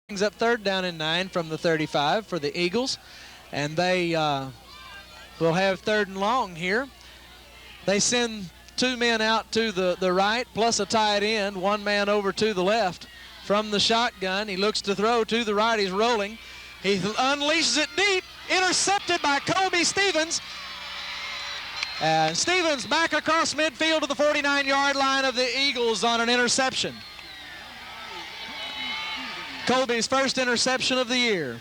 Brings up 3rd down and 9 from the 35 for the Eagles, and they will have 3rd and long here. They send 2 men out to the right, plus a tight end, 1 man over to the left from the shotgun. He looks to throw to the right. He's rolling. He unleashes it deep, intercepted by Kobe Stevens. Stevens back across midfield to the 49-yard line of the Eagles on an interception. Colby's first interception of the year.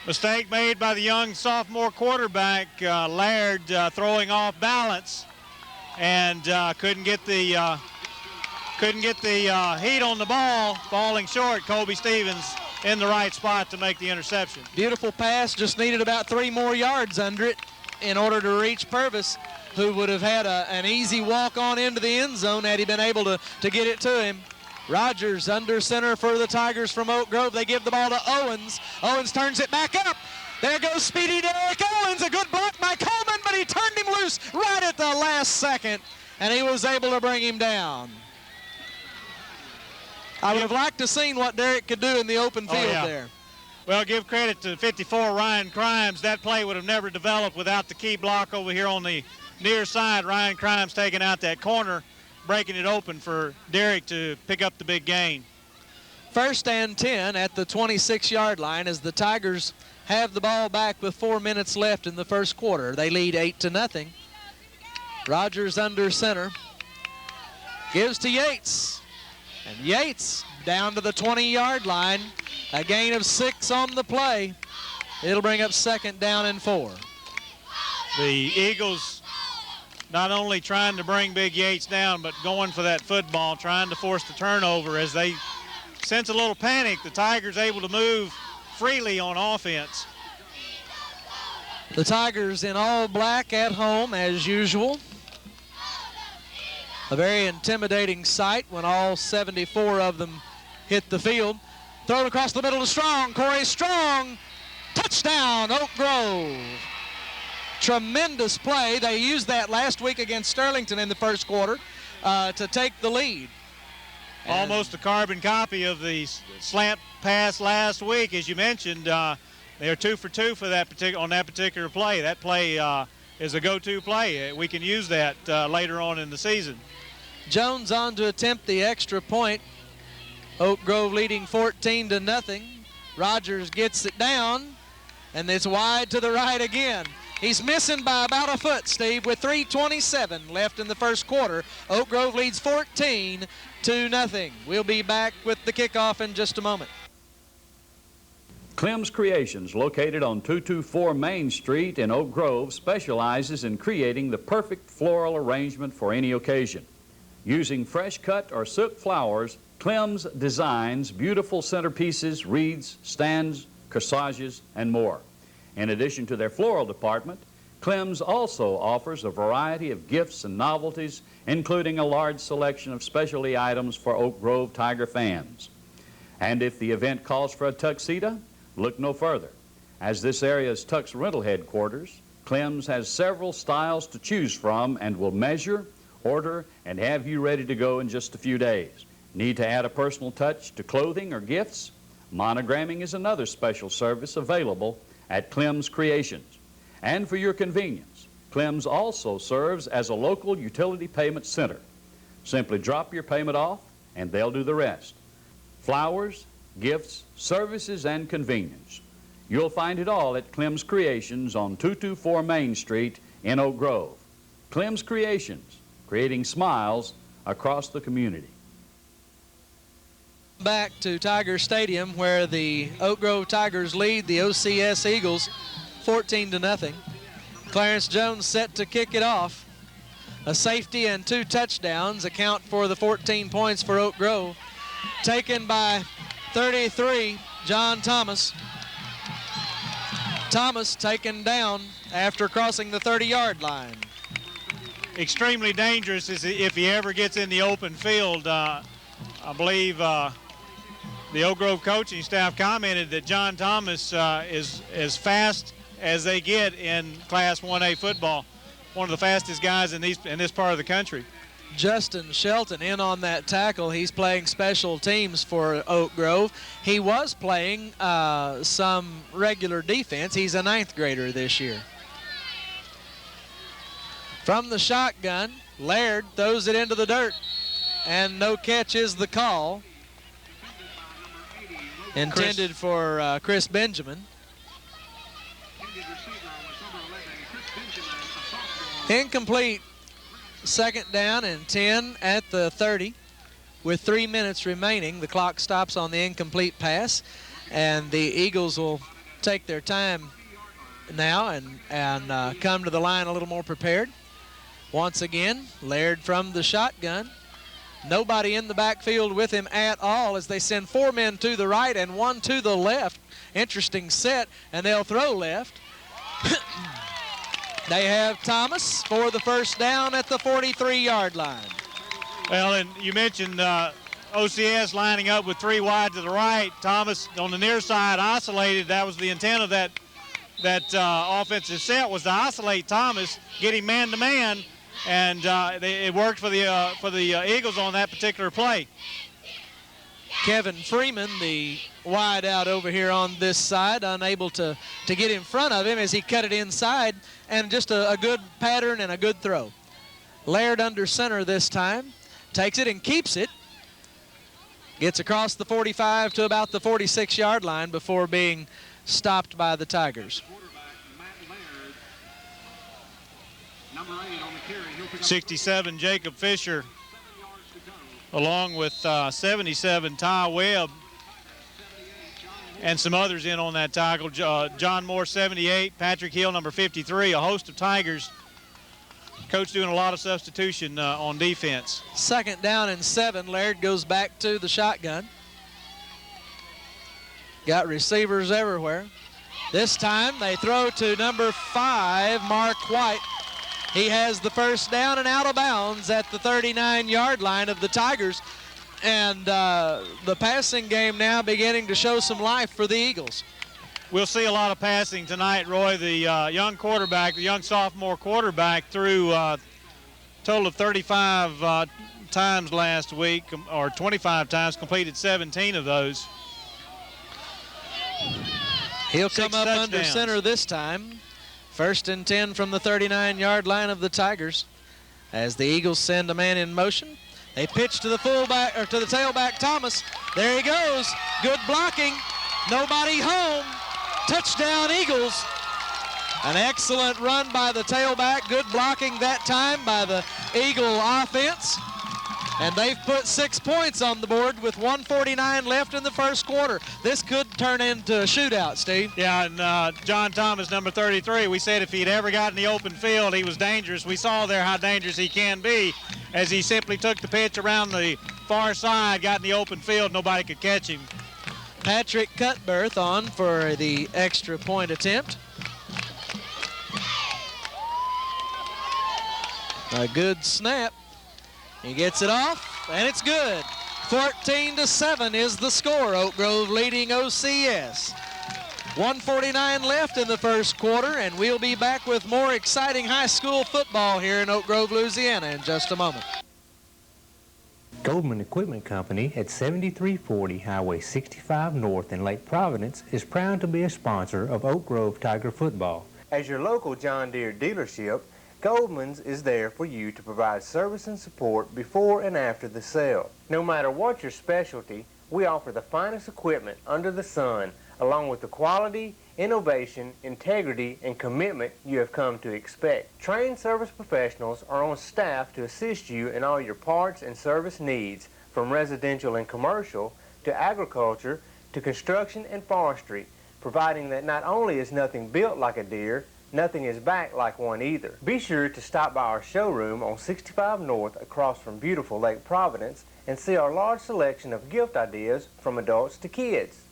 Mistake made by the young sophomore quarterback, Laird, throwing off balance, and couldn't get the heat on the ball, falling short. Kobe Stevens in the right spot to make the interception. Beautiful pass, just needed about 3 more yards under it in order to reach Purvis, who would have had an easy walk on into the end zone had he been able to get it to him. Rogers under center for the Tigers from Oak Grove. They give the ball to Owens. Owens turns it back up. There goes speedy Derek Owens. A good block by Coleman, but he turned him loose right at the last second, and he was able to bring him down. I would have liked to have seen what Derek could do in the open field there. Well, give credit to 54 Ryan Crimes. That play would have never developed without the key block over here on the near side. Ryan Crimes taking out that corner, breaking it open for Derek to pick up the big gain. 1st and 10 at the 26-yard line as the Tigers have the ball back with 4 minutes left in the first quarter. They lead 8-0. Rogers under center. Gives to Yates. And Yates down to the 20-yard line. A gain of 6 on the play. It'll bring up 2nd down and 4. The Eagles not only trying to bring Big Yates down, but going for that football, trying to force the turnover as they sense a little panic. The Tigers able to move freely on offense. The Tigers in all black at home as usual. A very intimidating sight when all 74 of them hit the field. Thrown across the middle to Strong. Corey Strong. Touchdown, Oak Grove. Tremendous play. They used that last week against Sterlington in the first quarter to take the lead. Almost a carbon copy of the slant pass last week, as you mentioned. They are 2 for 2 for on that particular play. That play is a go-to play. We can use that later on in the season. Jones on to attempt the extra point. Oak Grove leading 14-0. Rogers gets it down, and it's wide to the right again. He's missing by about a foot, Steve, with 3:27 left in the first quarter. Oak Grove leads 14-0. We'll be back with the kickoff in just a moment. Clem's Creations, located on 224 Main Street in Oak Grove, specializes in creating the perfect floral arrangement for any occasion. Using fresh cut or silk flowers, Clem's designs beautiful centerpieces, wreaths, stands, corsages, and more. In addition to their floral department, Clem's also offers a variety of gifts and novelties, including a large selection of specialty items for Oak Grove Tiger fans. And if the event calls for a tuxedo, look no further. As this area's tux rental headquarters, Clem's has several styles to choose from and will measure, order, and have you ready to go in just a few days. Need to add a personal touch to clothing or gifts? Monogramming is another special service available at Clem's Creations. And for your convenience, Clem's also serves as a local utility payment center. Simply drop your payment off and they'll do the rest. Flowers, gifts, services, and convenience. You'll find it all at Clem's Creations on 224 Main Street in Oak Grove. Clem's Creations, creating smiles across the community. Back to Tiger Stadium where the Oak Grove Tigers lead the OCS Eagles 14-0. Clarence Jones set to kick it off. A safety and 2 touchdowns account for the 14 points for Oak Grove. Taken by 33, John Thomas. Thomas taken down after crossing the 30-yard line. Extremely dangerous if he ever gets in the open field. I believe the Oak Grove coaching staff commented that John Thomas is as fast as they get in Class 1A football. One of the fastest guys in this part of the country. Justin Shelton in on that tackle. He's playing special teams for Oak Grove. He was playing some regular defense. He's a 9th grader this year. From the shotgun, Laird throws it into the dirt, and no catch is the call. Intended for Chris Benjamin. Incomplete. 2nd down and 10 at the 30 with 3 minutes remaining. The clock stops on the incomplete pass, and the Eagles will take their time now and come to the line a little more prepared. Once again, Laird from the shotgun. Nobody in the backfield with him at all as they send 4 men to the right and 1 to the left. Interesting set, and they'll throw left. They have Thomas for the first down at the 43-yard line. Well, and you mentioned OCS lining up with 3 wide to the right. Thomas on the near side isolated. That was the intent of that offensive set, was to isolate Thomas, get him man-to-man, and it worked for the Eagles on that particular play. Kevin Freeman, the wide out over here on this side, unable to get in front of him as he cut it inside, and just a good pattern and a good throw. Laird under center this time, takes it and keeps it. Gets across the 45 to about the 46-yard line before being stopped by the Tigers. 67, Jacob Fisher, along with 77, Ty Webb, and some others in on that tackle. John Moore, 78, Patrick Hill, number 53, a host of Tigers. Coach doing a lot of substitution on defense. 2nd down and 7. Laird goes back to the shotgun. Got receivers everywhere. This time they throw to number 5, Mark White. He has the first down and out of bounds at the 39-yard line of the Tigers. And the passing game now beginning to show some life for the Eagles. We'll see a lot of passing tonight, Roy. The young quarterback, the young sophomore quarterback, threw a total of 35 times last week, or 25 times, completed 17 of those. He'll come up under center this time. 1st and 10 from the 39-yard line of the Tigers. As the Eagles send a man in motion, they pitch to the fullback, or to the tailback, Thomas. There he goes. Good blocking. Nobody home. Touchdown, Eagles. An excellent run by the tailback. Good blocking that time by the Eagle offense. And they've put 6 points on the board with 1:49 left in the first quarter. This could turn into a shootout, Steve. Yeah, and John Thomas, number 33, we said if he'd ever got in the open field, he was dangerous. We saw there how dangerous he can be as he simply took the pitch around the far side, got in the open field, nobody could catch him. Patrick Cutbirth on for the extra point attempt. A good snap. He gets it off, and it's good. 14-7 is the score. Oak Grove leading OCS. 1:49 left in the first quarter, and we'll be back with more exciting high school football here in Oak Grove, Louisiana in just a moment. Goldman Equipment Company at 7340 Highway 65 North in Lake Providence is proud to be a sponsor of Oak Grove Tiger football. As your local John Deere dealership, Goldman's is there for you to provide service and support before and after the sale. No matter what your specialty, we offer the finest equipment under the sun, along with the quality, innovation, integrity, and commitment you have come to expect. Trained service professionals are on staff to assist you in all your parts and service needs, from residential and commercial to agriculture to construction and forestry, providing that not only is nothing built like a Deere, nothing is backed like one either. Be sure to stop by our showroom on 65 North across from beautiful Lake Providence and see our large selection of gift ideas from adults to kids.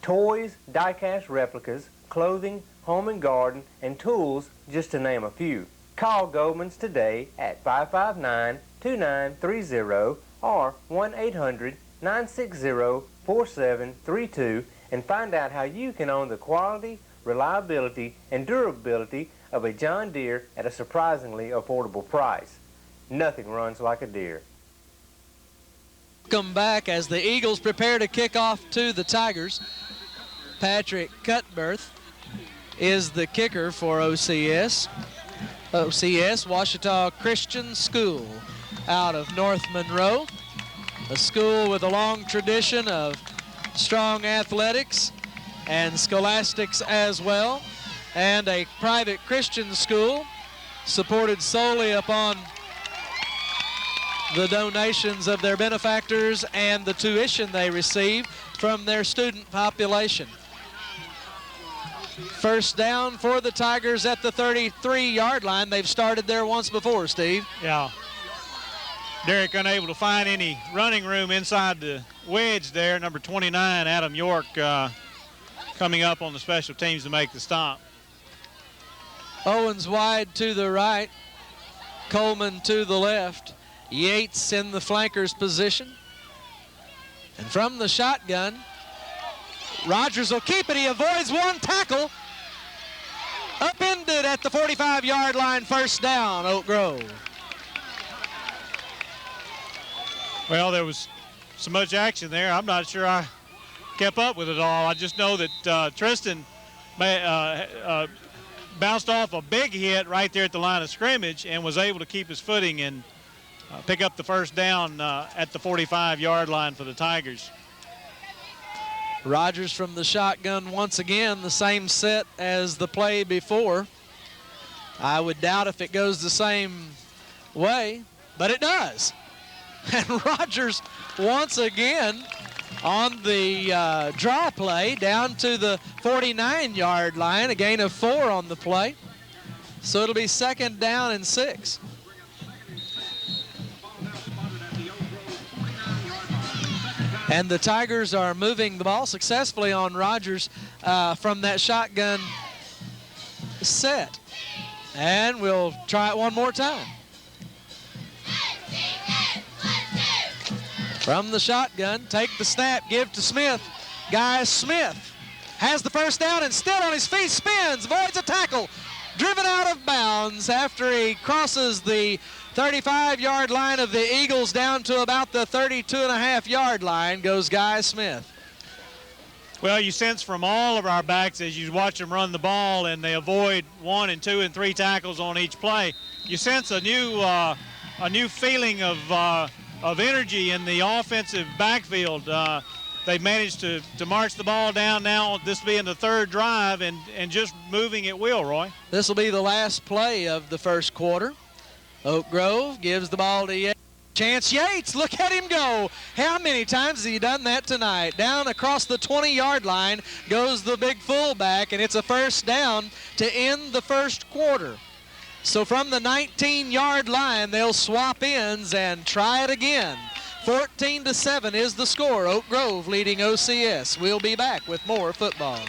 Toys, die-cast replicas, clothing, home and garden, and tools, just to name a few. Call Goldman's today at 559-2930 or 1-800-960-4732 and find out how you can own the quality, reliability, and durability of a John Deere at a surprisingly affordable price. Nothing runs like a deer. Come back as the Eagles prepare to kick off to the Tigers. Patrick Cutbirth is the kicker for OCS. OCS, Ouachita Christian School out of North Monroe, a school with a long tradition of strong athletics and scholastics as well, and a private Christian school supported solely upon the donations of their benefactors and the tuition they receive from their student population. First down for the Tigers at the 33-yard line. They've started there once before, Steve. Yeah. Derek unable to find any running room inside the wedge there. Number 29, Adam York, coming up on the special teams to make the stop. Owens wide to the right. Coleman to the left. Yates in the flanker's position. And from the shotgun, Rogers will keep it. He avoids one tackle. Upended at the 45-yard line, first down, Oak Grove. Well, there was so much action there. I'm not sure I kept up with it all. I just know that Tristan bounced off a big hit right there at the line of scrimmage and was able to keep his footing and pick up the first down at the 45-yard line for the Tigers. Rogers from the shotgun once again, the same set as the play before. I would doubt if it goes the same way, but it does. And Rogers once again on the draw play down to the 49-yard line, a gain of 4 on the play. So it'll be second down and 6. And the Tigers are moving the ball successfully on Rogers from that shotgun set. And we'll try it one more time. From the shotgun, take the snap, give to Smith. Guy Smith has the first down and still on his feet, spins, avoids a tackle. Driven out of bounds after he crosses the 35-yard line of the Eagles down to about the 32.5-yard line goes Guy Smith. Well, you sense from all of our backs as you watch them run the ball and they avoid 1 and 2 and 3 tackles on each play, you sense a new feeling of energy in the offensive backfield. They've managed to march the ball down now, this being the third drive, and just moving at will, Roy. This will be the last play of the first quarter. Oak Grove gives the ball to Yates. Chance Yates, look at him go. How many times has he done that tonight? Down across the 20-yard line goes the big fullback, and it's a first down to end the first quarter. So from the 19-yard line, they'll swap ends and try it again. 14-7 is the score. Oak Grove leading OCS. We'll be back with more football.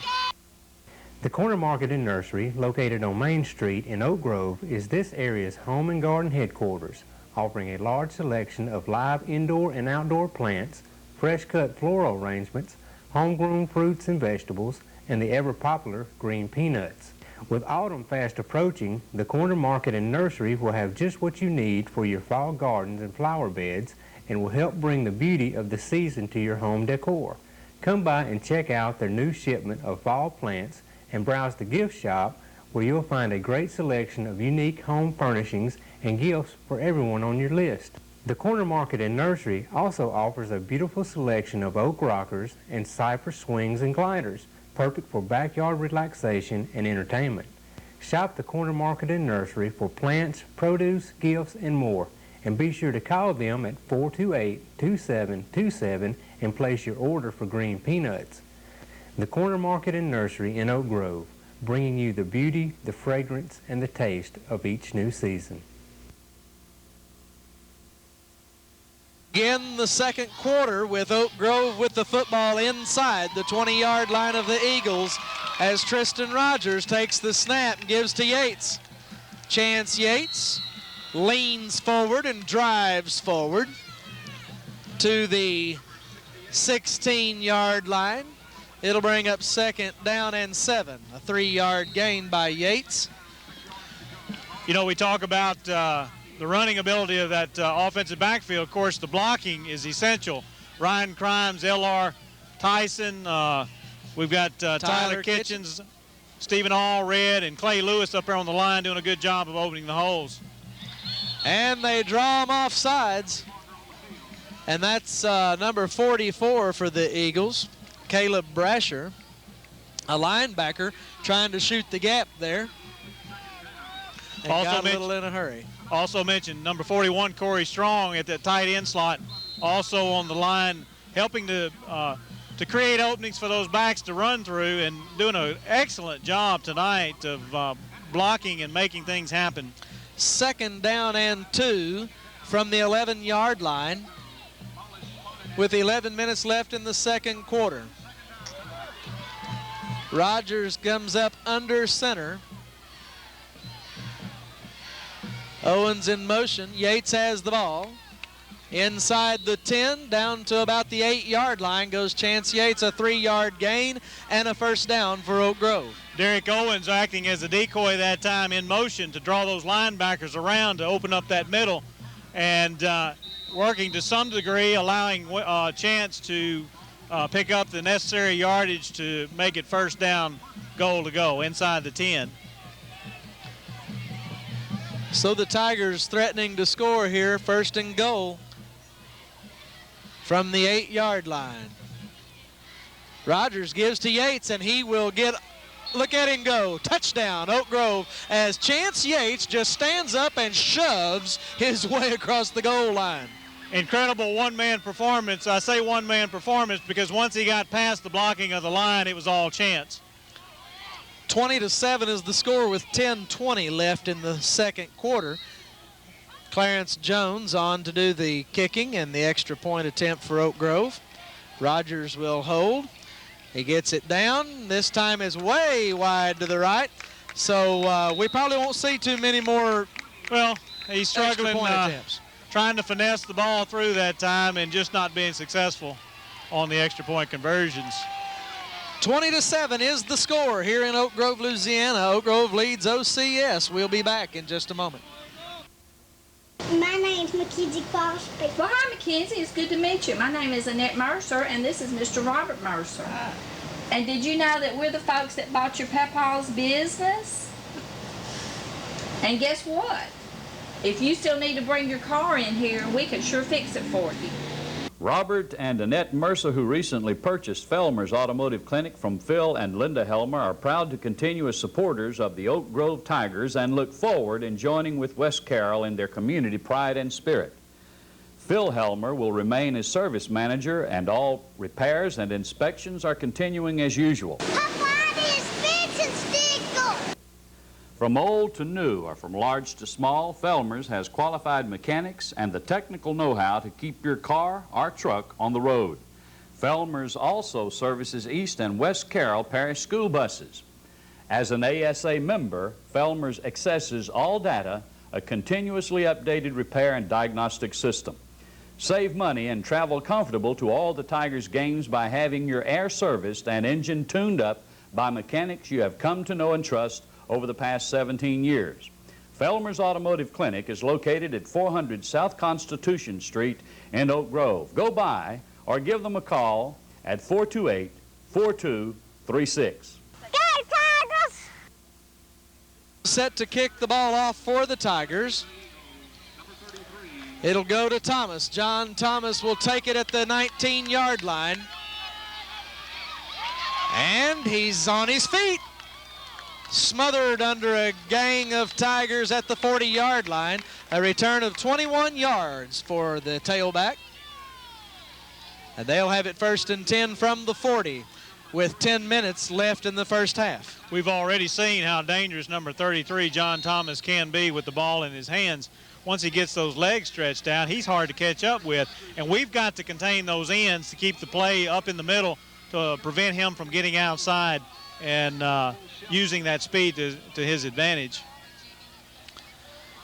The Corner Market and Nursery, located on Main Street in Oak Grove, is this area's home and garden headquarters, offering a large selection of live indoor and outdoor plants, fresh-cut floral arrangements, homegrown fruits and vegetables, and the ever-popular green peanuts. With autumn fast approaching, the Corner Market and Nursery will have just what you need for your fall gardens and flower beds and will help bring the beauty of the season to your home decor. Come by and check out their new shipment of fall plants and browse the gift shop where you'll find a great selection of unique home furnishings and gifts for everyone on your list. The Corner Market and Nursery also offers a beautiful selection of oak rockers and cypress swings and gliders, perfect for backyard relaxation and entertainment. Shop the Corner Market and Nursery for plants, produce, gifts, and more. And be sure to call them at 428-2727 and place your order for green peanuts. The Corner Market and Nursery in Oak Grove, bringing you the beauty, the fragrance, and the taste of each new season. Again, the second quarter with Oak Grove with the football inside the 20-yard line of the Eagles as Tristan Rogers takes the snap and gives to Yates. Chance Yates leans forward and drives forward to the 16-yard line. It'll bring up second down and 7, a 3-yard gain by Yates. You know, we talk about the running ability of that offensive backfield. Of course, the blocking is essential. Ryan Crimes, L.R. Tyson, we've got Tyler Kitchens, Stephen Allred, and Clay Lewis up there on the line doing a good job of opening the holes. And they draw them off sides. And that's number 44 for the Eagles, Caleb Brasher, a linebacker trying to shoot the gap there. And Also got a little in a hurry. Also mentioned number 41, Corey Strong, at that tight end slot, also on the line, helping to create openings for those backs to run through, and doing an excellent job tonight of blocking and making things happen. 2nd down and 2 from the 11-yard line with 11 minutes left in the second quarter. Rogers comes up under center. Owens in motion. Yates has the ball. Inside the 10, down to about the 8-yard line goes Chance Yates, a 3-yard gain and a first down for Oak Grove. Derek Owens acting as a decoy that time in motion to draw those linebackers around to open up that middle, and working to some degree, allowing Chance to pick up the necessary yardage to make it first down, goal to go inside the 10. So the Tigers threatening to score here, 1st and goal from the 8-yard line. Rogers gives to Yates, and he will get, look at him go, touchdown, Oak Grove, as Chance Yates just stands up and shoves his way across the goal line. Incredible one-man performance. I say one-man performance because once he got past the blocking of the line, it was all Chance. 20-7 is the score with 10:20 left in the second quarter. Clarence Jones on to do the kicking and the extra point attempt for Oak Grove. Rogers will hold. He gets it down. This time is way wide to the right. So we probably won't see too many more. Well, he's struggling, point attempts. Trying to finesse the ball through that time and just not being successful on the extra point conversions. 20-7 is the score here in Oak Grove, Louisiana. Oak Grove leads OCS. We'll be back in just a moment. My name's Mackenzie Crosby. Well, hi, Mackenzie. It's good to meet you. My name is Annette Mercer, and this is Mr. Robert Mercer. And did you know that we're the folks that bought your papa's business? And guess what? If you still need to bring your car in here, we can sure fix it for you. Robert and Annette Mercer, who recently purchased Felmer's Automotive Clinic from Phil and Linda Helmer, are proud to continue as supporters of the Oak Grove Tigers and look forward in joining with West Carroll in their community pride and spirit. Phil Helmer will remain as service manager, and all repairs and inspections are continuing as usual. From old to new, or from large to small, Felmer's has qualified mechanics and the technical know-how to keep your car or truck on the road. Felmer's also services East and West Carroll Parish school buses. As an ASA member, Felmer's accesses all data, a continuously updated repair and diagnostic system. Save money and travel comfortable to all the Tigers games by having your air serviced and engine tuned up by mechanics you have come to know and trust over the past 17 years. Felmer's Automotive Clinic is located at 400 South Constitution Street in Oak Grove. Go by or give them a call at 428-4236. Set to kick the ball off for the Tigers. It'll go to Thomas. John Thomas will take it at the 19-yard line. And he's on his feet. Smothered under a gang of Tigers at the 40-yard line. A return of 21 yards for the tailback. And they'll have it 1st and 10 from the 40 with 10 minutes left in the first half. We've already seen how dangerous number 33, John Thomas, can be with the ball in his hands. Once he gets those legs stretched out, he's hard to catch up with. And we've got to contain those ends to keep the play up in the middle to prevent him from getting outside and using that speed to his advantage.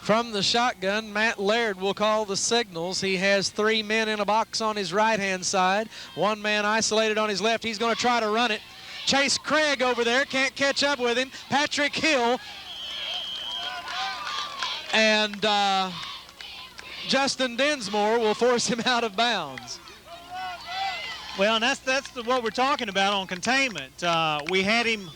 From the shotgun, Matt Laird will call the signals. He has 3 men in a box on his right-hand side. 1 man isolated on his left. He's going to try to run it. Chase Craig over there can't catch up with him. Patrick Hill. And Justin Dinsmore will force him out of bounds. Well, and that's what we're talking about on containment. We had him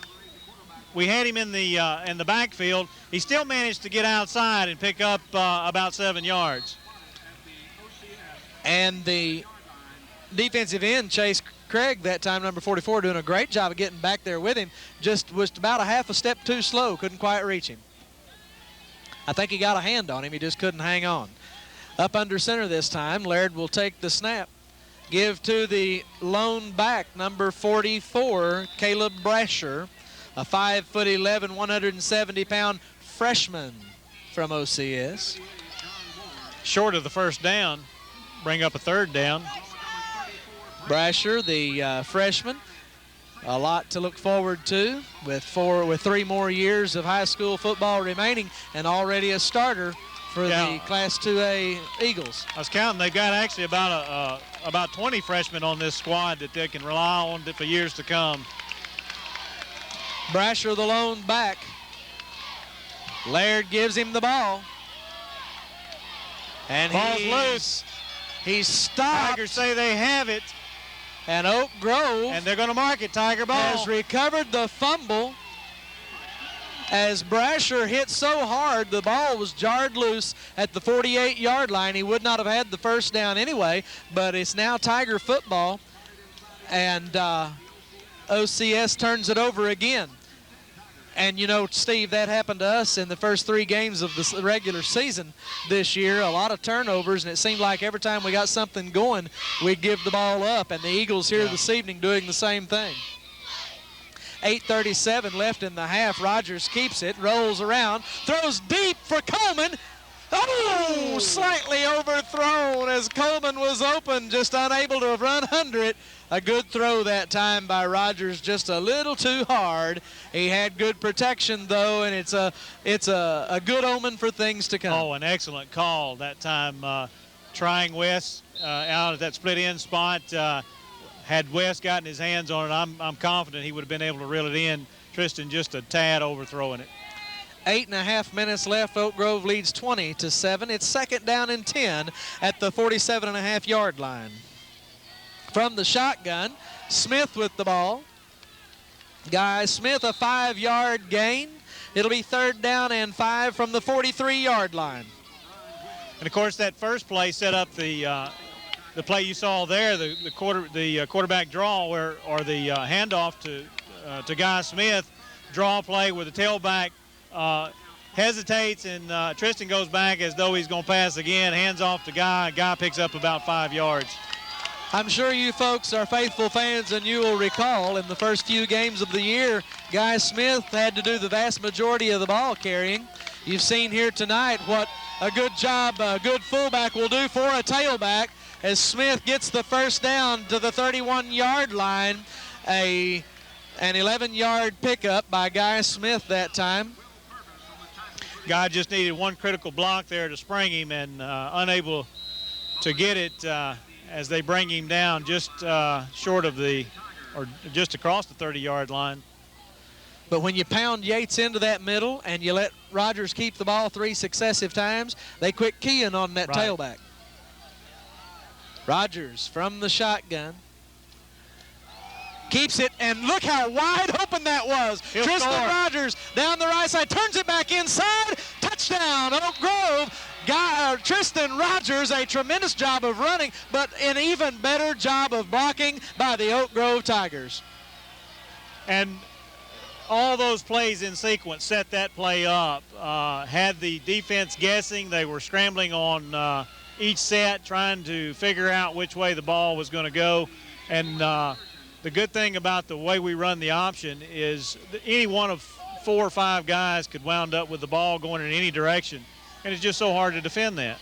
in the backfield. He still managed to get outside and pick up about 7 yards. And the defensive end, Chase Craig, that time, number 44, doing a great job of getting back there with him. Just was about a half a step too slow, couldn't quite reach him. I think he got a hand on him, he just couldn't hang on. Up under center this time, Laird will take the snap. Give to the lone back, number 44, Caleb Brasher, a 5'11", 170-pound freshman from OCS. Short of the first down, bring up a third down. Brasher, the freshman, a lot to look forward to with 3 more years of high school football remaining and already a starter for the Class 2A Eagles. I was counting. They've got actually about 20 freshmen on this squad that they can rely on for years to come. Brasher, the lone back. Laird gives him the ball. And ball's loose. He's stopped. Tigers say they have it. And Oak Grove, and they're going to mark it, Tiger ball, has recovered the fumble. As Brasher hit so hard, the ball was jarred loose at the 48-yard line. He would not have had the first down anyway, but it's now Tiger football, and OCS turns it over again. And, you know, Steve, that happened to us in the first 3 games of the regular season this year. A lot of turnovers, and it seemed like every time we got something going, we'd give the ball up. And the Eagles here this evening doing the same thing. 8:37 left in the half. Rogers keeps it, rolls around, throws deep for Coleman. Oh, slightly overthrown as Coleman was open, just unable to run under it. A good throw that time by Rogers, just a little too hard. He had good protection, though, and it's a good omen for things to come. Oh, an excellent call that time. Trying West out at that split end spot. Had West gotten his hands on it, I'm confident he would have been able to reel it in. Tristan just a tad overthrowing it. 8.5 minutes left. Oak Grove leads 20-7. It's second down and 10 at the 47.5-yard line. From the shotgun, Smith with the ball. Guy Smith, a 5-yard gain. It'll be third down and 5 from the 43-yard line. And of course, that first play set up the play you saw there, the quarterback draw, or the handoff to Guy Smith, draw play where the tailback hesitates and Tristan goes back as though he's going to pass again, hands off to Guy. Guy picks up about 5 yards. I'm sure you folks are faithful fans, and you will recall in the first few games of the year, Guy Smith had to do the vast majority of the ball carrying. You've seen here tonight what a good job a good fullback will do for a tailback as Smith gets the first down to the 31-yard line. An 11-yard pickup by Guy Smith that time. Guy just needed one critical block there to spring him, and unable to get it as they bring him down just short of or just across the 30-yard line. But when you pound Yates into that middle and you let Rogers keep the ball 3 successive times, they quit keying on that tailback. Rogers from the shotgun. Keeps it, and look how wide open that was. Tristan Rogers down the right side, turns it back inside. Touchdown, Oak Grove. Tristan Rogers, a tremendous job of running, but an even better job of blocking by the Oak Grove Tigers. And all those plays in sequence set that play up. Had the defense guessing. They were scrambling on each set, trying to figure out which way the ball was going to go. And the good thing about the way we run the option is any one of 4 or 5 guys could wound up with the ball going in any direction. And it's just so hard to defend that.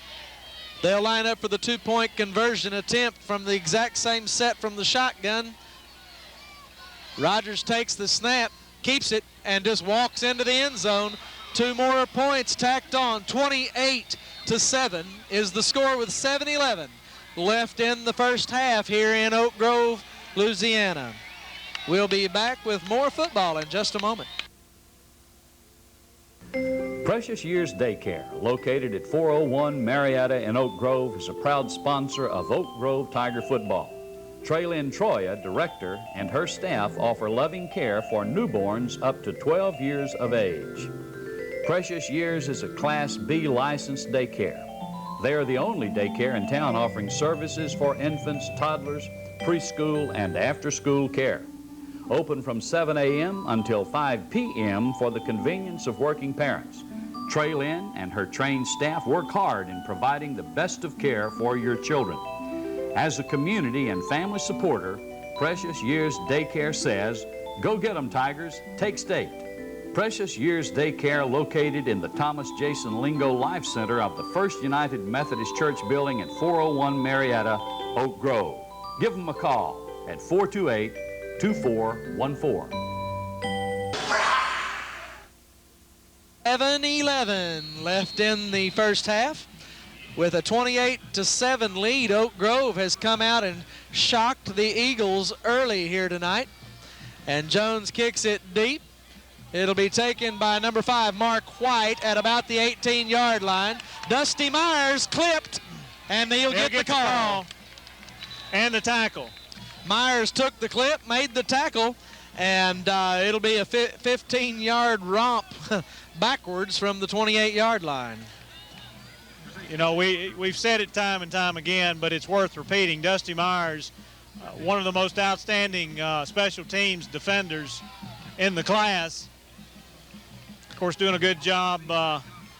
They'll line up for the 2-point conversion attempt from the exact same set from the shotgun. Rogers takes the snap, keeps it, and just walks into the end zone. 2 more points tacked on. 28-7 is the score with 7:11 left in the first half here in Oak Grove, Louisiana. We'll be back with more football in just a moment. Precious Years Daycare, located at 401 Marietta in Oak Grove, is a proud sponsor of Oak Grove Tiger football. Traylyn Troya, director, and her staff offer loving care for newborns up to 12 years of age. Precious Years is a Class B licensed daycare. They are the only daycare in town offering services for infants, toddlers, preschool, and after-school care. Open from 7 a.m. until 5 p.m. for the convenience of working parents. Traylyn and her trained staff work hard in providing the best of care for your children. As a community and family supporter, Precious Years Daycare says, go get 'em, Tigers, take state. Precious Years Daycare, located in the Thomas Jason Lingo Life Center of the First United Methodist Church building at 401 Marietta, Oak Grove. Give them a call at 428-2414. 7-11 left in the first half. With a 28-7 lead, Oak Grove has come out and shocked the Eagles early here tonight. And Jones kicks it deep. It'll be taken by number 5, Mark White, at about the 18-yard line. Dusty Myers clipped, and he'll get the call. And the tackle. Myers took the clip, made the tackle, and it'll be a 15-yard romp backwards from the 28-yard line. You know, we've said it time and time again, but it's worth repeating. Dusty Myers, one of the most outstanding special teams defenders in the class. Of course, doing a good job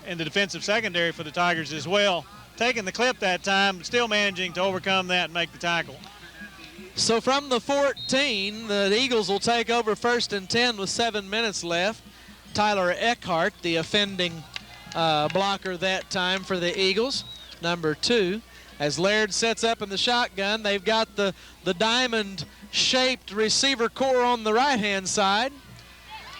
in the defensive secondary for the Tigers as well. Taking the clip that time, still managing to overcome that and make the tackle. So from the 14, the Eagles will take over 1st and 10 with 7 minutes left. Tyler Eckhart, the offending blocker that time for the Eagles, number 2. As Laird sets up in the shotgun, they've got the diamond-shaped receiver core on the right-hand side.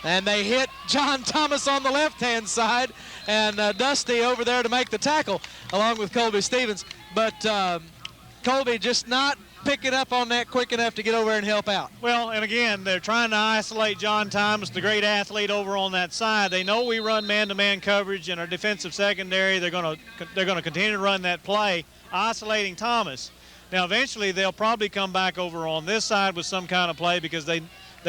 And they hit John Thomas on the left-hand side, and Dusty over there to make the tackle, along with Colby Stevens. But Colby just not picking up on that quick enough to get over and help out. Well, and again, they're trying to isolate John Thomas, the great athlete over on that side. They know we run man-to-man coverage in our defensive secondary. They're going to continue to run that play, isolating Thomas. Now, eventually, they'll probably come back over on this side with some kind of play because they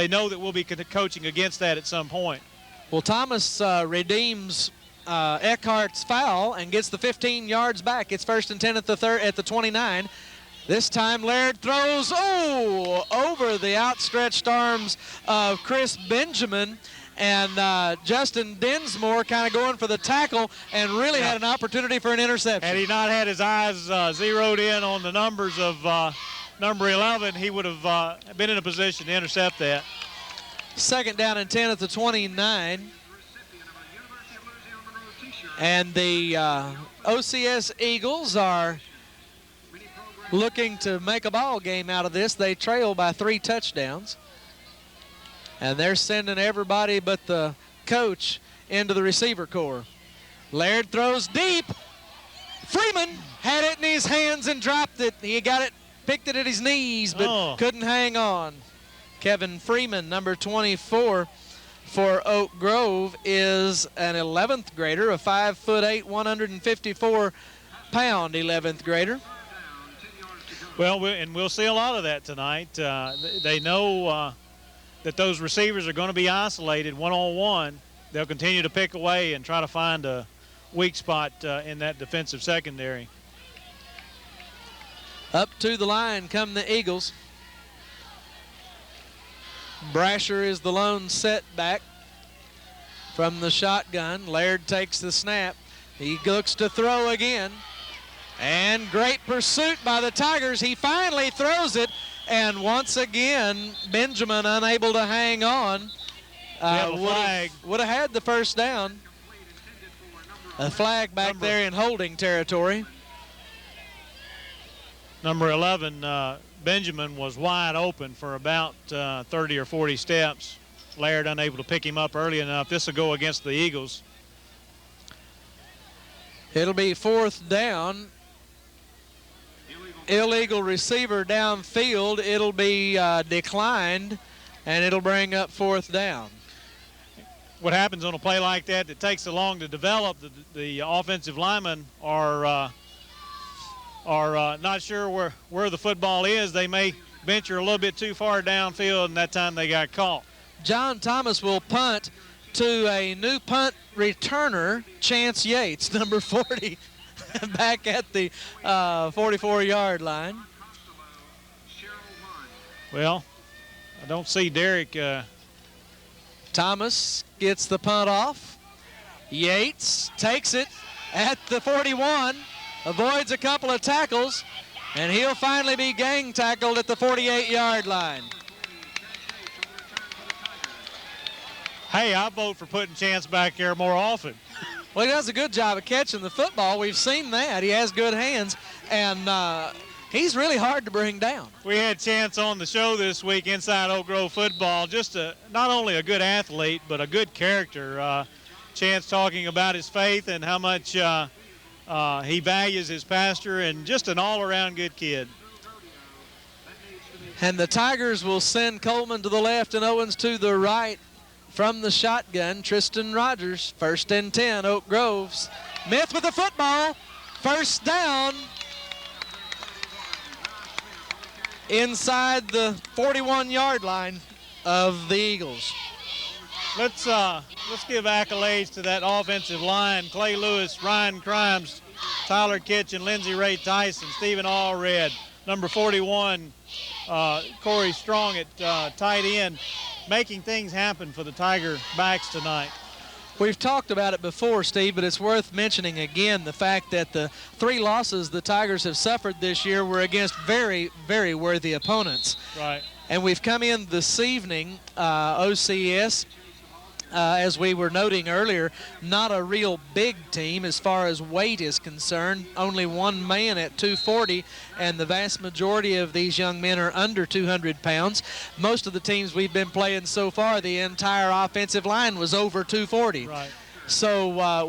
know that we'll be coaching against that at some point. Well, Thomas redeems Eckhart's foul and gets the 15 yards back. It's 1st and 10 at the 29. This time Laird throws, over the outstretched arms of Chris Benjamin, and Justin Dinsmore kind of going for the tackle and really had an opportunity for an interception. Had he not had his eyes zeroed in on the numbers of number 11, he would have been in a position to intercept that. 2nd down and 10 at the 29. And the OCS Eagles are looking to make a ball game out of this. They trail by 3 touchdowns. And they're sending everybody but the coach into the receiver corps. Laird throws deep. Freeman had it in his hands and dropped it. He got it, picked it at his knees, but couldn't hang on. Kevin Freeman, number 24 for Oak Grove, is an 11th grader, a 5'8", 154-pound 11th grader. Well, and we'll see a lot of that tonight. They know that those receivers are going to be isolated one-on-one. They'll continue to pick away and try to find a weak spot in that defensive secondary. Up to the line come the Eagles. Brasher is the lone setback from the shotgun. Laird takes the snap. He looks to throw again. And great pursuit by the Tigers. He finally throws it. And once again, Benjamin unable to hang on. Would have had the first down. A flag back there in holding territory. Number 11, Benjamin, was wide open for about 30 or 40 steps. Laird unable to pick him up early enough. This will go against the Eagles. It'll be 4th down. Illegal receiver downfield. It'll be declined, and it'll bring up 4th down. what happens on a play like that takes so long to develop, the offensive linemen are not sure where the football is. They may venture a little bit too far downfield, and that time they got caught. John Thomas will punt to a new punt returner, Chance Yates, number 40, back at the 44-yard line. Well, I don't see Derek. Thomas gets the punt off. Yates takes it at the 41, avoids a couple of tackles, and he'll finally be gang tackled at the 48-yard line. Hey, I vote for putting Chance back there more often. Well, he does a good job of catching the football. We've seen that. He has good hands, and he's really hard to bring down. We had Chance on the show this week inside Oak Grove football. Just not only a good athlete, but a good character. Chance talking about his faith and how much he values his pastor, and just an all-around good kid. And the Tigers will send Coleman to the left and Owens to the right. From the shotgun, Tristan Rogers, 1st and 10, Oak Grove. Smith with the football, 1st down. Inside the 41-yard line of the Eagles. Let's give accolades to that offensive line. Clay Lewis, Ryan Crimes, Tyler Kitchen, Lindsey Ray Tyson, Stephen Allred, number 41, Corey Strong at tight end, making things happen for the Tiger backs tonight. We've talked about it before, Steve, but it's worth mentioning again the fact that the 3 losses the Tigers have suffered this year were against very, very worthy opponents. Right. And we've come in this evening, OCS, as we were noting earlier, not a real big team as far as weight is concerned. Only one man at 240, and the vast majority of these young men are under 200 pounds. Most of the teams we've been playing so far, the entire offensive line was over 240. Right. So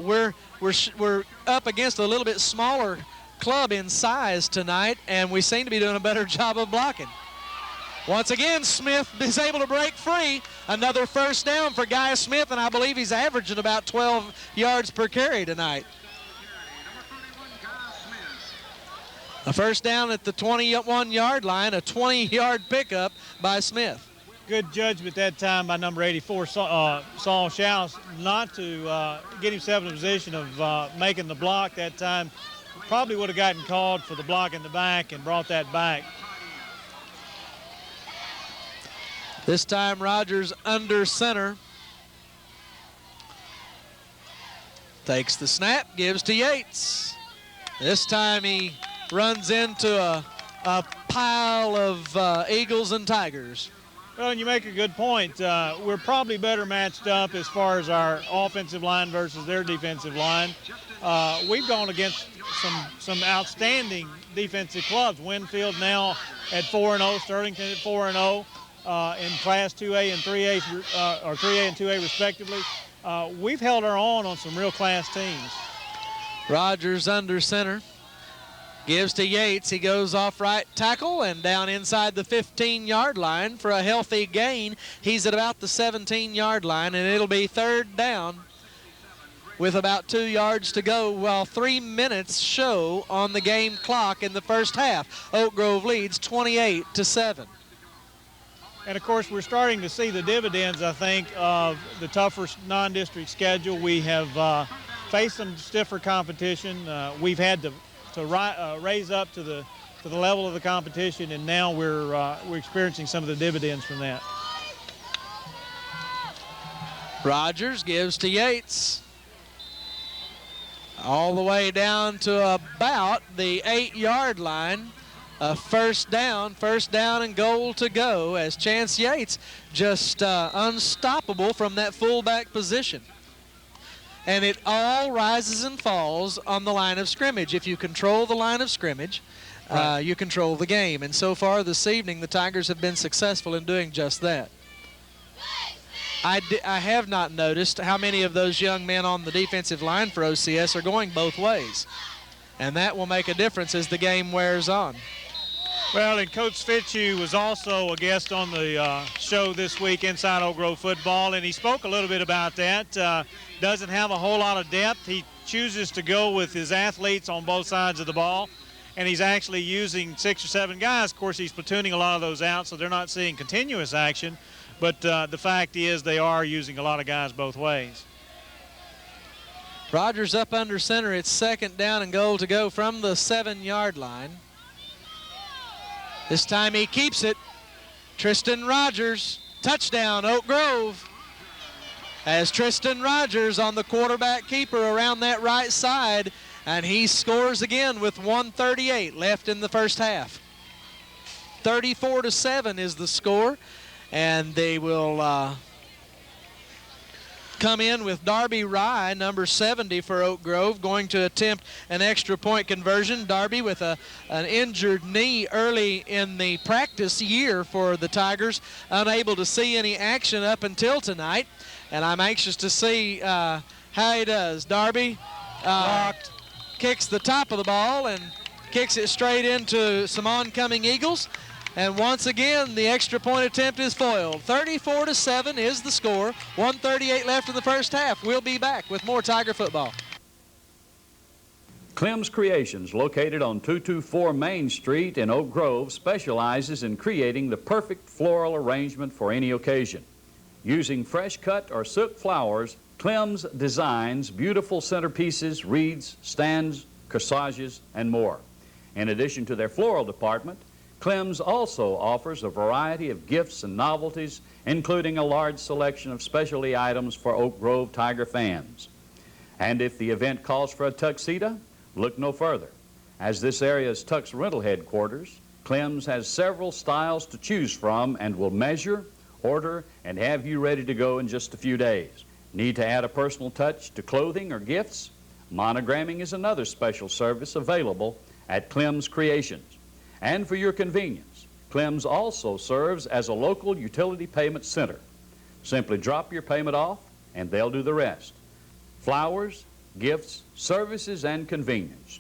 we're up against a little bit smaller club in size tonight, and we seem to be doing a better job of blocking. Once again, Smith is able to break free. Another 1st down for Guy Smith, and I believe he's averaging about 12 yards per carry tonight. A 1st down at the 21-yard line, a 20-yard pickup by Smith. Good judgment that time by number 84, Saul Schaus, not to get himself in a position of making the block that time. Probably would have gotten called for the block in the back and brought that back. This time Rogers under center. Takes the snap, gives to Yates. This time he runs into a pile of Eagles and Tigers. Well, and you make a good point. We're probably better matched up as far as our offensive line versus their defensive line. We've gone against some outstanding defensive clubs. Winfield now at 4-0, Sterlington at 4-0. In Class 2A and 3A, or 3A and 2A respectively. We've held our own on some real class teams. Rogers under center. Gives to Yates. He goes off right tackle and down inside the 15-yard line for a healthy gain. He's at about the 17-yard line, and it'll be 3rd down with about 2 yards to go, while 3 minutes show on the game clock in the first half. Oak Grove leads 28-7. And, of course, we're starting to see the dividends, I think, of the tougher non-district schedule. We have faced some stiffer competition. We've had to raise up to the level of the competition, and now we're experiencing some of the dividends from that. Rogers gives to Yates. All the way down to about the 8-yard line. A 1st down and goal to go, as Chance Yates just unstoppable from that fullback position. And it all rises and falls on the line of scrimmage. If you control the line of scrimmage, right, you control the game. And so far this evening, the Tigers have been successful in doing just that. I have not noticed how many of those young men on the defensive line for OCS are going both ways. And that will make a difference as the game wears on. Well, and Coach Fitzhugh was also a guest on the show this week, Inside Oak Grove Football, and he spoke a little bit about that. Doesn't have a whole lot of depth. He chooses to go with his athletes on both sides of the ball, and he's actually using 6 or 7 guys. Of course, he's platooning a lot of those out, so they're not seeing continuous action, but the fact is they are using a lot of guys both ways. Rogers up under center. It's 2nd down and goal to go from the 7-yard line. This time he keeps it. Tristan Rogers, touchdown, Oak Grove. As Tristan Rogers on the quarterback keeper around that right side, and he scores again with 1:38 left in the first half. 34-7 is the score, and they will come in with Darby Rye, number 70 for Oak Grove, going to attempt an extra point conversion. Darby with an injured knee early in the practice year for the Tigers, unable to see any action up until tonight, and I'm anxious to see how he does. Darby kicks the top of the ball and kicks it straight into some oncoming Eagles. And once again, the extra point attempt is foiled. 34-7 is the score. 1:38 left in the first half. We'll be back with more Tiger football. Clem's Creations, located on 224 Main Street in Oak Grove, specializes in creating the perfect floral arrangement for any occasion. Using fresh cut or silk flowers, Clem's designs beautiful centerpieces, wreaths, stands, corsages, and more. In addition to their floral department, Clem's also offers a variety of gifts and novelties, including a large selection of specialty items for Oak Grove Tiger fans. And if the event calls for a tuxedo, look no further. As this area's tux rental headquarters, Clem's has several styles to choose from and will measure, order, and have you ready to go in just a few days. Need to add a personal touch to clothing or gifts? Monogramming is another special service available at Clem's Creations. And for your convenience, Clem's also serves as a local utility payment center. Simply drop your payment off and they'll do the rest. Flowers, gifts, services, and convenience.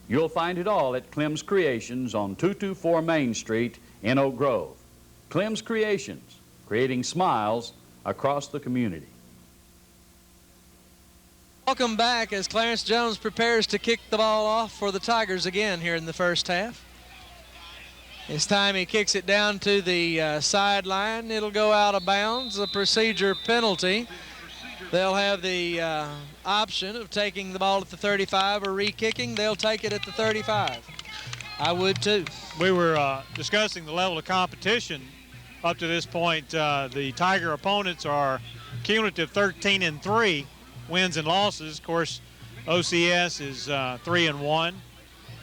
You'll find it all at Clem's Creations on 224 Main Street in Oak Grove. Clem's Creations, creating smiles across the community. Welcome back as Clarence Jones prepares to kick the ball off for the Tigers again here in the first half. This time he kicks it down to the sideline. It'll go out of bounds, a procedure penalty. They'll have the option of taking the ball at the 35 or re-kicking. They'll take it at the 35. I would too. We were discussing the level of competition up to this point. The Tiger opponents are cumulative 13-3 wins and losses. Of course, OCS is 3-1.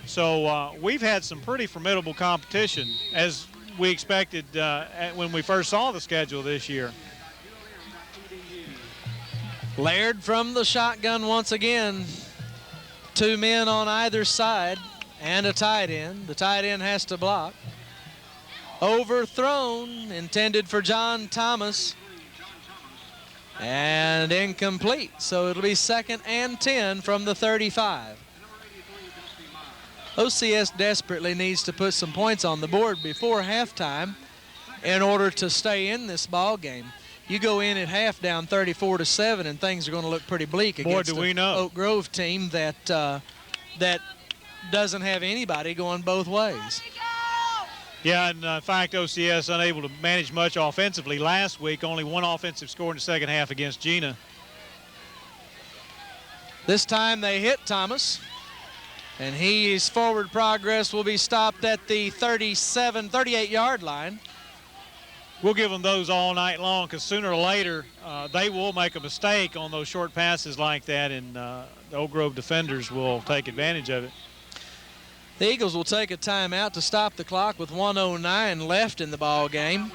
So we've had some pretty formidable competition, as we expected when we first saw the schedule this year. Laird from the shotgun once again. 2 men on either side and a tight end. The tight end has to block. Overthrown, intended for John Thomas. And incomplete. So it'll be 2nd and 10 from the 35. OCS desperately needs to put some points on the board before halftime in order to stay in this ball game. You go in at half down 34-7, and things are going to look pretty bleak against the Oak Grove team that doesn't have anybody going both ways. Yeah, and in fact, OCS unable to manage much offensively last week. Only 1 offensive score in the second half against Gina. This time they hit Thomas. And his forward progress will be stopped at the 38-yard line. We'll give them those all night long, because sooner or later they will make a mistake on those short passes like that, and the Oak Grove defenders will take advantage of it. The Eagles will take a timeout to stop the clock with 1:09 left in the ball game.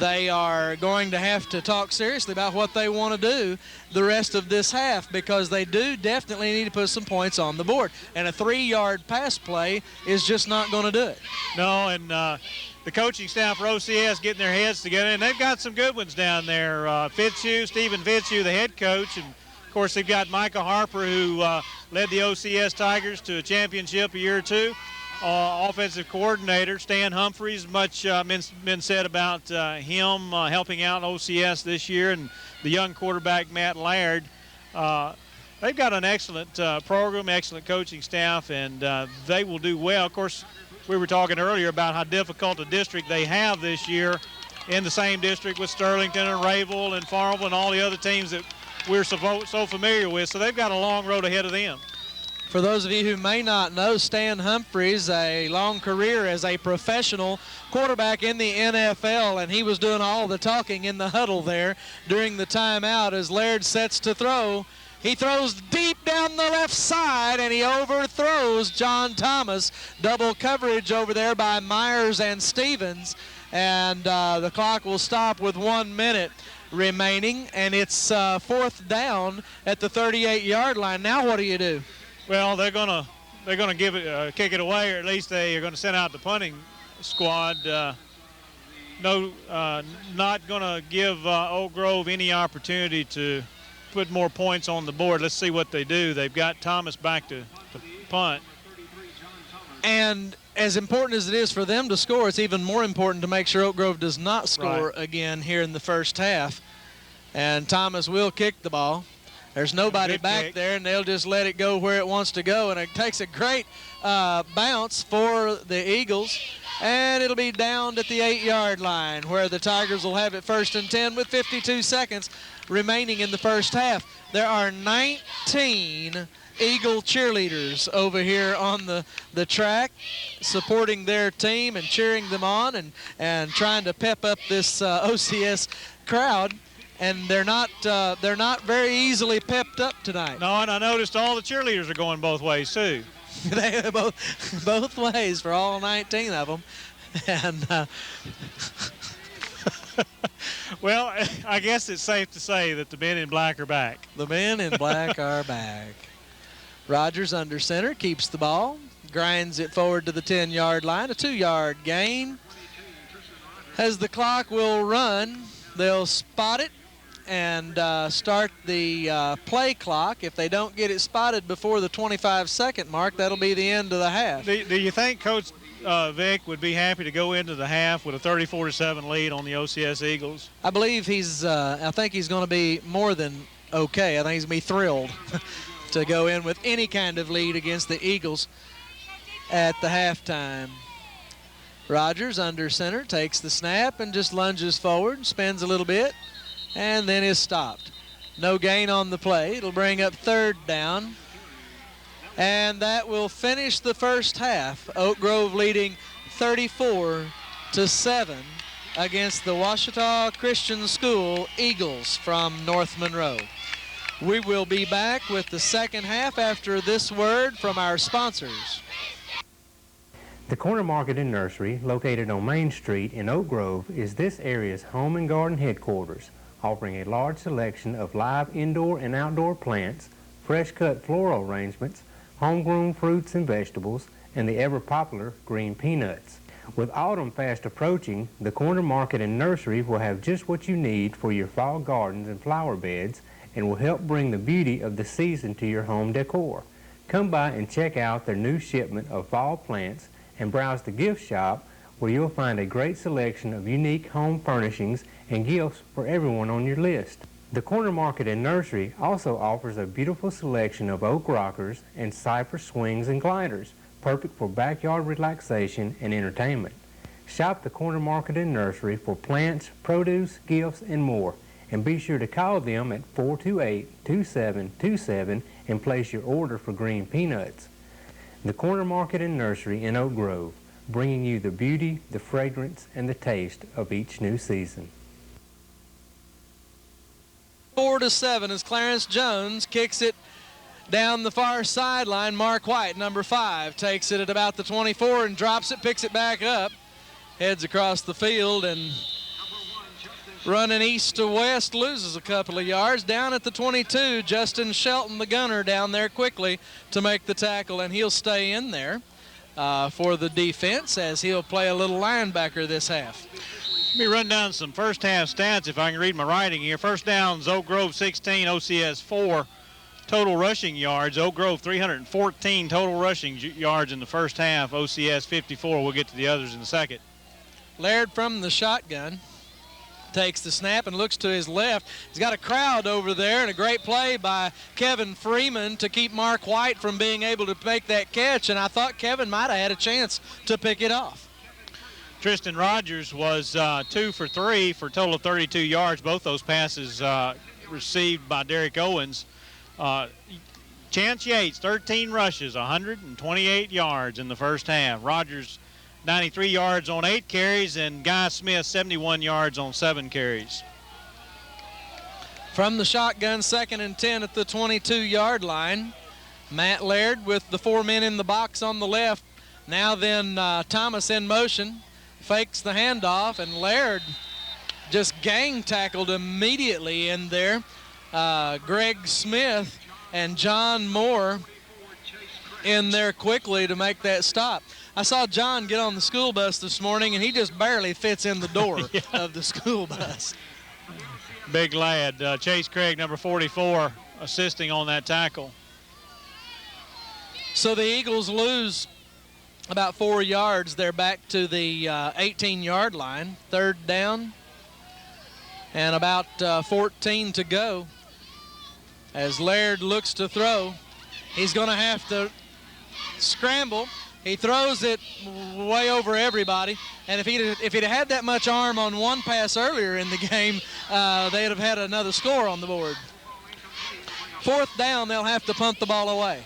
They are going to have to talk seriously about what they want to do the rest of this half, because they do definitely need to put some points on the board. And a 3-yard pass play is just not going to do it. No, and the coaching staff for OCS getting their heads together, and they've got some good ones down there. Stephen Fitzhugh, the head coach, and of course they've got Micah Harper, who led the OCS Tigers to a championship a year or two. offensive coordinator, Stan Humphreys. Much been said about him helping out OCS this year, and the young quarterback, Matt Laird. They've got an excellent program, excellent coaching staff, and they will do well. Of course, we were talking earlier about how difficult a district they have this year, in the same district with Sterlington and Rayville and Farmville and all the other teams that we're so familiar with. So they've got a long road ahead of them. For those of you who may not know, Stan Humphreys, a long career as a professional quarterback in the NFL, and he was doing all the talking in the huddle there during the timeout as Laird sets to throw. He throws deep down the left side, and he overthrows John Thomas. Double coverage over there by Myers and Stevens, and the clock will stop with 1 minute remaining, and it's fourth down at the 38-yard line. Now what do you do? Well, they're gonna give it kick it away, or at least they are going to send out the punting squad. Not going to give Oak Grove any opportunity to put more points on the board. Let's see what they do. They've got Thomas back to punt. And as important as it is for them to score, it's even more important to make sure Oak Grove does not score again here in the first half. And Thomas will kick the ball. There's nobody back there, and they'll just let it go where it wants to go. And it takes a great bounce for the Eagles. And it'll be down at the 8-yard line, where the Tigers will have it 1st and 10 with 52 seconds remaining in the first half. There are 19 Eagle cheerleaders over here on the track supporting their team and cheering them on and trying to pep up this OCS crowd. And they're not very easily pepped up tonight. No, and I noticed all the cheerleaders are going both ways too. They both ways for all 19 of them. And well, I guess it's safe to say that the men in black are back. The men in black are back. Rogers under center, keeps the ball, grinds it forward to the 10-yard line, a 2-yard gain. As the clock will run, they'll spot it and start the play clock. If they don't get it spotted before the 25-second mark, that'll be the end of the half. Do you think Coach Vick would be happy to go into the half with a 34-7 lead on the OCS Eagles? I believe I think he's going to be more than okay. I think he's going to be thrilled to go in with any kind of lead against the Eagles at the halftime. Rogers under center, takes the snap and just lunges forward, spins a little bit, and then is stopped. No gain on the play. It'll bring up 3rd down. And that will finish the first half. Oak Grove leading 34-7 against the Ouachita Christian School Eagles from North Monroe. We will be back with the second half after this word from our sponsors. The Corner Market and Nursery, located on Main Street in Oak Grove, is this area's home and garden headquarters, offering a large selection of live indoor and outdoor plants, fresh-cut floral arrangements, homegrown fruits and vegetables, and the ever-popular green peanuts. With autumn fast approaching, the Corner Market and Nursery will have just what you need for your fall gardens and flower beds and will help bring the beauty of the season to your home decor. Come by and check out their new shipment of fall plants and browse the gift shop, where you'll find a great selection of unique home furnishings and gifts for everyone on your list. The Corner Market and Nursery also offers a beautiful selection of oak rockers and cypress swings and gliders, perfect for backyard relaxation and entertainment. Shop the Corner Market and Nursery for plants, produce, gifts, and more. And be sure to call them at 428-2727 and place your order for green peanuts. The Corner Market and Nursery in Oak Grove, bringing you the beauty, the fragrance, and the taste of each new season. 4-7 as Clarence Jones kicks it down the far sideline. Mark White, number 5, takes it at about the 24 and drops it, picks it back up, heads across the field and running east to west, loses a couple of yards. Down at the 22, Justin Shelton, the gunner, down there quickly to make the tackle, and he'll stay in there for the defense as he'll play a little linebacker this half. Let me run down some first half stats if I can read my writing here. First downs, Oak Grove 16, OCS 4. total rushing yards. Oak Grove 314 total rushing yards in the first half. OCS 54. We'll get to the others in a second. Laird from the shotgun takes the snap and looks to his left. He's got a crowd over there, and a great play by Kevin Freeman to keep Mark White from being able to make that catch, and I thought Kevin might have had a chance to pick it off. Tristan Rogers was 2 for 3 for a total of 32 yards. Both those passes received by Derek Owens. Chance Yates, 13 rushes, 128 yards in the first half. Rogers, 93 yards on 8 carries, and Guy Smith, 71 yards on 7 carries. From the shotgun, 2nd and 10 at the 22-yard line. Matt Laird with the 4 men in the box on the left. Now then Thomas in motion, fakes the handoff, and Laird just gang tackled immediately in there. Greg Smith and John Moore in there quickly to make that stop. I saw John get on the school bus this morning, and he just barely fits in the door of the school bus. Big lad. Chase Craig, number 44, assisting on that tackle. So the Eagles lose about 4 yards. They're back to the 18-yard line. 3rd down and about 14 to go. As Laird looks to throw, he's going to have to scramble. He throws it way over everybody, and if he'd had that much arm on one pass earlier in the game, they'd have had another score on the board. 4th down, they'll have to punt the ball away.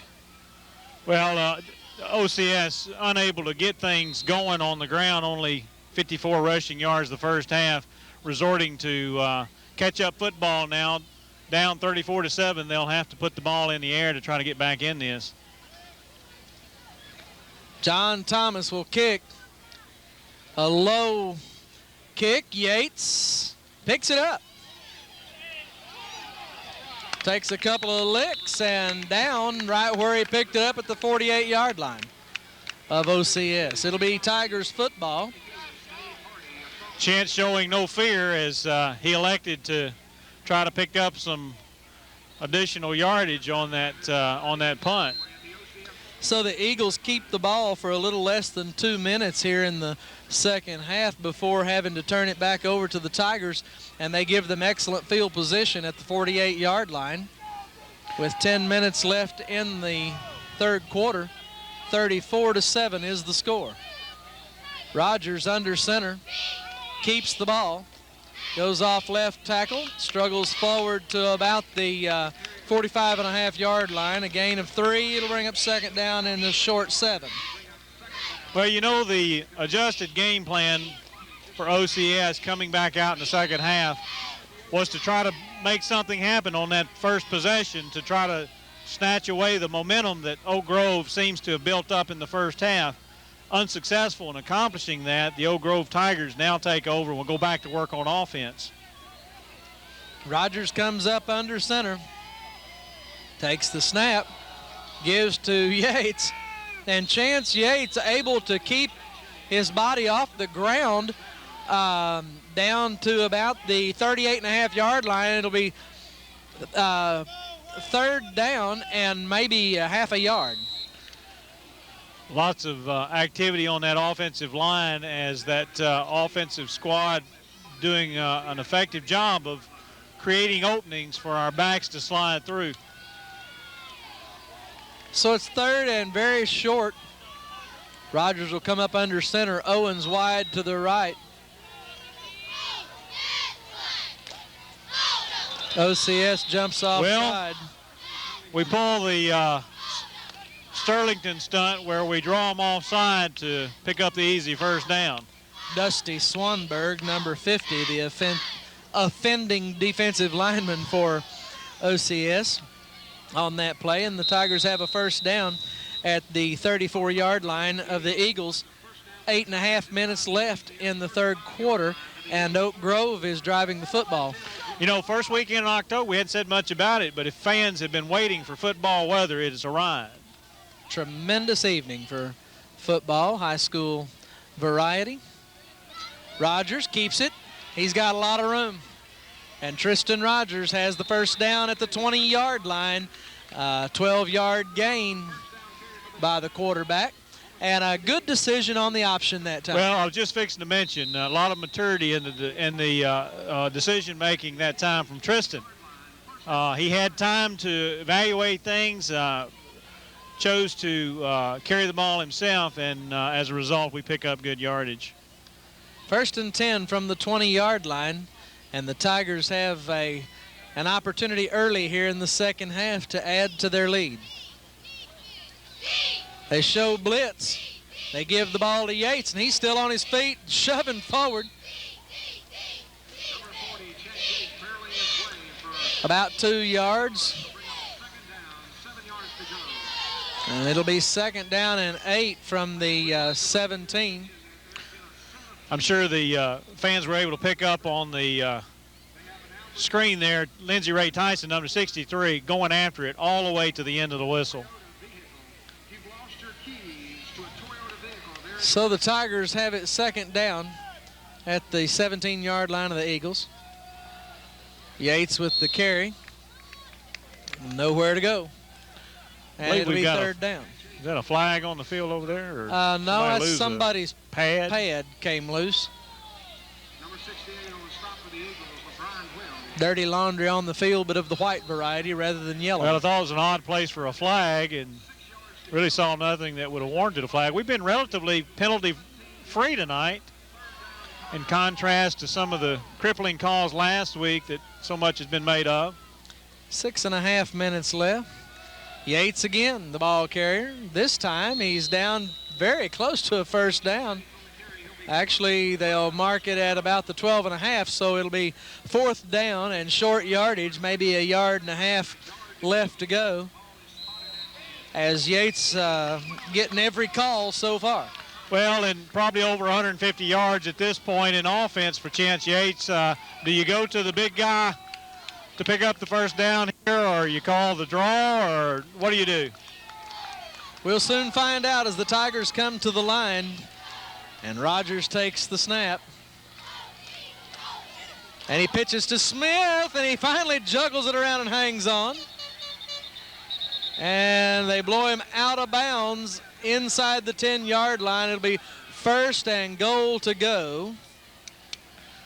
Well, OCS unable to get things going on the ground, only 54 rushing yards the first half, resorting to catch-up football now. Down 34-7, they'll have to put the ball in the air to try to get back in this. John Thomas will kick. A low kick. Yates picks it up. Takes a couple of licks and down right where he picked it up at the 48-yard line of OCS. It'll be Tigers football. Chance showing no fear as he elected to try to pick up some additional yardage on that punt. So the Eagles keep the ball for a little less than 2 minutes here in the second half before having to turn it back over to the Tigers, and they give them excellent field position at the 48-yard line. With 10 minutes left in the third quarter, 34-7 is the score. Rogers under center, keeps the ball, goes off left tackle, struggles forward to about the 45.5-yard line, a gain of 3. It'll bring up 2nd down in the short 7. Well, you know, the adjusted game plan for OCS coming back out in the second half was to try to make something happen on that first possession to try to snatch away the momentum that Oak Grove seems to have built up in the first half. Unsuccessful in accomplishing that, the Oak Grove Tigers now take over and will go back to work on offense. Rogers comes up under center, takes the snap, gives to Yates, and Chance Yates able to keep his body off the ground down to about the 38.5-yard line. It'll be 3rd down and maybe a half a yard. Lots of activity on that offensive line as that offensive squad doing an effective job of creating openings for our backs to slide through. So it's 3rd and very short. Rogers will come up under center. Owens wide to the right. OCS jumps offside. Well, we pull the Sterlington stunt where we draw them offside to pick up the easy first down. Dusty Swanberg, number 50, the offending defensive lineman for OCS on that play, and the Tigers have a first down at the 34-yard line of the Eagles. 8.5 minutes left in the third quarter, and Oak Grove is driving the football. You know, first weekend in October, we hadn't said much about it, but if fans have been waiting for football weather, it has arrived. Tremendous evening for football, high school variety. Rogers keeps it. He's got a lot of room. And Tristan Rogers has the first down at the 20-yard line 12-yard gain by the quarterback, and a good decision on the option that time. Well, I was just fixing to mention a lot of maturity in the decision-making that time from Tristan. He had time to evaluate things, chose to carry the ball himself, and as a result, we pick up good yardage. 1st and 10 from the 20-yard line, and the Tigers have an opportunity early here in the second half to add to their lead. They show blitz. They give the ball to Yates, and he's still on his feet, shoving forward. About 2 yards. And it'll be 2nd down and 8 from the 17. I'm sure the fans were able to pick up on the screen there. Lindsey Ray Tyson, number 63, going after it all the way to the end of the whistle. So the Tigers have it 2nd down at the 17-yard line of the Eagles. Yates with the carry. Nowhere to go. And it'll be 3rd down. Is that a flag on the field over there? Or no, that's somebody's pad came loose. Dirty laundry on the field, but of the white variety rather than yellow. Well, I thought it was an odd place for a flag, and really saw nothing that would have warranted a flag. We've been relatively penalty-free tonight, in contrast to some of the crippling calls last week that so much has been made of. 6.5 minutes left. Yates again, the ball carrier. This time he's down very close to a 1st down. Actually, they'll mark it at about the 12.5, so it'll be 4th down and short yardage, maybe 1.5 yards left to go. As Yates getting every call so far. Well, and probably over 150 yards at this point in offense for Chance Yates. Do you go to the big guy to pick up the 1st down here, or you call the draw, or what do you do? We'll soon find out as the Tigers come to the line, and Rogers takes the snap. And he pitches to Smith, and he finally juggles it around and hangs on. And they blow him out of bounds inside the 10-yard line. It'll be 1st and goal to go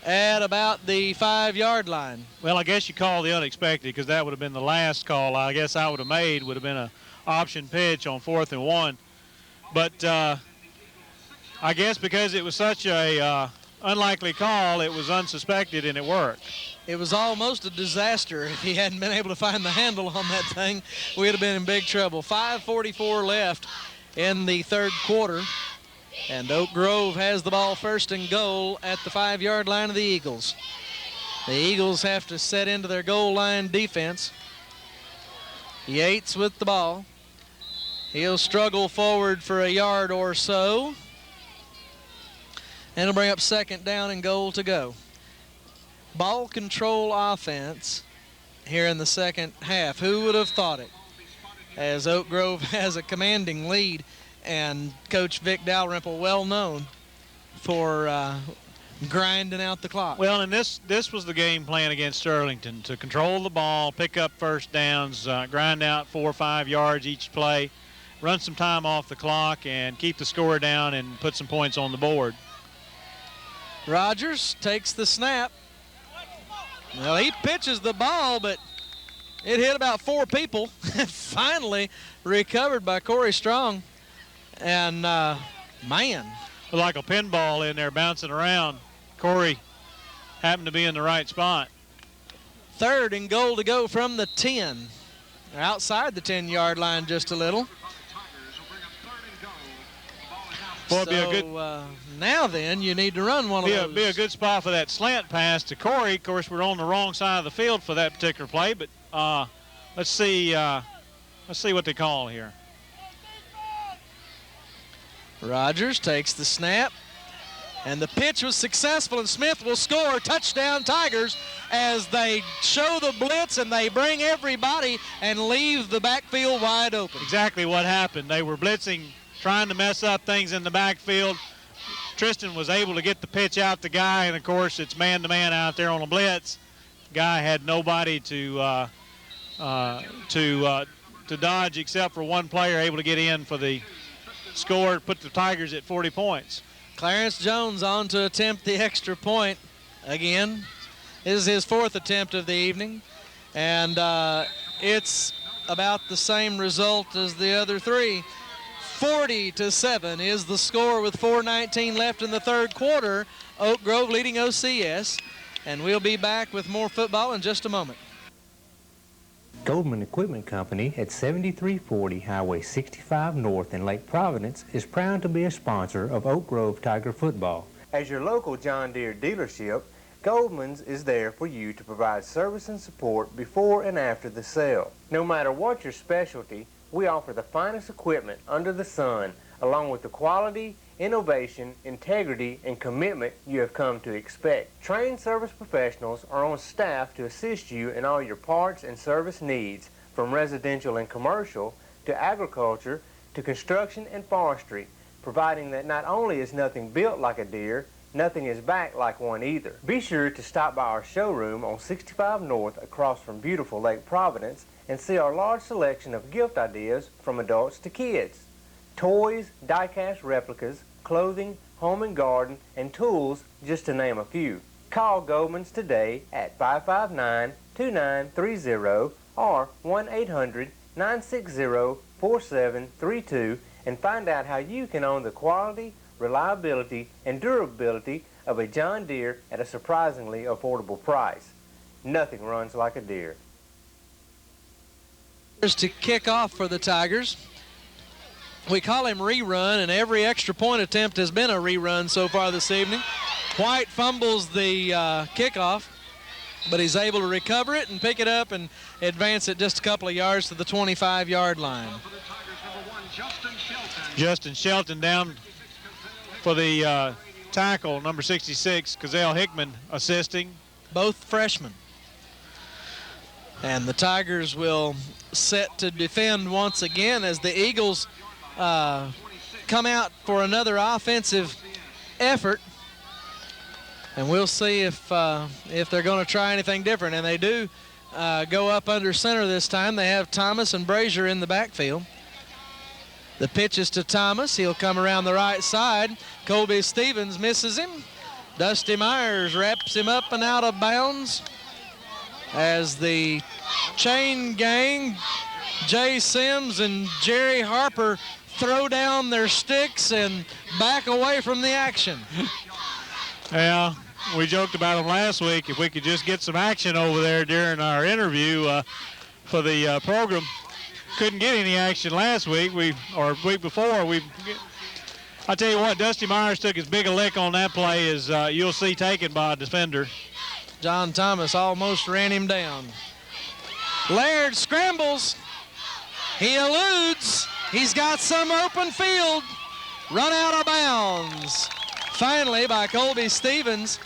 at about the 5-yard line. Well, I guess you call the unexpected, because that would have been the last call I guess I would have made, would have been an option pitch on 4th and 1. But I guess because it was such a unlikely call, it was unsuspected and it worked. It was almost a disaster. If he hadn't been able to find the handle on that thing, we'd have been in big trouble. 5:44 left in the 3rd quarter. And Oak Grove has the ball 1st and goal at the 5-yard line of the Eagles. The Eagles have to set into their goal line defense. Yates with the ball. He'll struggle forward for 1 yard or so. And it'll bring up 2nd down and goal to go. Ball control offense here in the second half. Who would have thought it? As Oak Grove has a commanding lead, and Coach Vic Dalrymple, well known for grinding out the clock. Well, and this was the game plan against Sterlington, to control the ball, pick up 1st downs, grind out 4 or 5 yards each play, run some time off the clock, and keep the score down and put some points on the board. Rogers takes the snap. Well, he pitches the ball, but it hit about 4 people. Finally recovered by Corey Strong. And, man. Like a pinball in there bouncing around. Corey happened to be in the right spot. 3rd and goal to go from the 10. They're outside the 10-yard line just a little. Boy, be a good, now then, you need to run one of those. Be a good spot for that slant pass to Corey. Of course, we're on the wrong side of the field for that particular play, but let's see what they call here. Rogers takes the snap, and the pitch was successful, and Smith will score. Touchdown Tigers, as they show the blitz and they bring everybody and leave the backfield wide open. Exactly what happened. They were blitzing, trying to mess up things in the backfield. Tristan was able to get the pitch out the guy, and of course it's man-to-man out there on a blitz. Guy had nobody to to dodge except for one player able to get in for the score, put the Tigers at 40 points. Clarence Jones on to attempt the extra point again. This is his 4th attempt of the evening, and it's about the same result as the other 3. 40-7 is the score with 4:19 left in the 3rd quarter. Oak Grove leading OCS, and we'll be back with more football in just a moment. Goldman Equipment Company at 7340 Highway 65 North in Lake Providence is proud to be a sponsor of Oak Grove Tiger football. As your local John Deere dealership, Goldman's is there for you to provide service and support before and after the sale. No matter what your specialty, we offer the finest equipment under the sun, along with the quality, innovation, integrity, and commitment you have come to expect. Trained service professionals are on staff to assist you in all your parts and service needs, from residential and commercial to agriculture to construction and forestry, providing that not only is nothing built like a Deere, nothing is backed like one either. Be sure to stop by our showroom on 65 North across from beautiful Lake Providence and see our large selection of gift ideas from adults to kids. Toys, die-cast replicas, clothing, home and garden, and tools, just to name a few. Call Goldman's today at 559-2930 or 1-800-960-4732 and find out how you can own the quality, reliability, and durability of a John Deere at a surprisingly affordable price. Nothing runs like a Deere. To kick off for the Tigers. We call him rerun, and every extra point attempt has been a rerun so far this evening. White fumbles the kickoff, but he's able to recover it and pick it up and advance it just a couple of yards to the 25-yard line. Justin Shelton down for the tackle, number 66, Cazale Hickman assisting. Both freshmen. And the Tigers will set to defend once again as the Eagles come out for another offensive effort. And we'll see if they're going to try anything different. And they do go up under center this time. They have Thomas and Brazier in the backfield. The pitch is to Thomas. He'll come around the right side. Colby Stevens misses him. Dusty Myers wraps him up and out of bounds as the chain gang, Jay Sims and Jerry Harper, throw down their sticks and back away from the action. Yeah, we joked about them last week. If we could just get some action over there during our interview for the program. Couldn't get any action last week, or week before. I tell you what, Dusty Myers took as big a lick on that play as you'll see taken by a defender. John Thomas almost ran him down. Laird scrambles. He eludes. He's got some open field. Run out of bounds. Finally by Colby Stevens,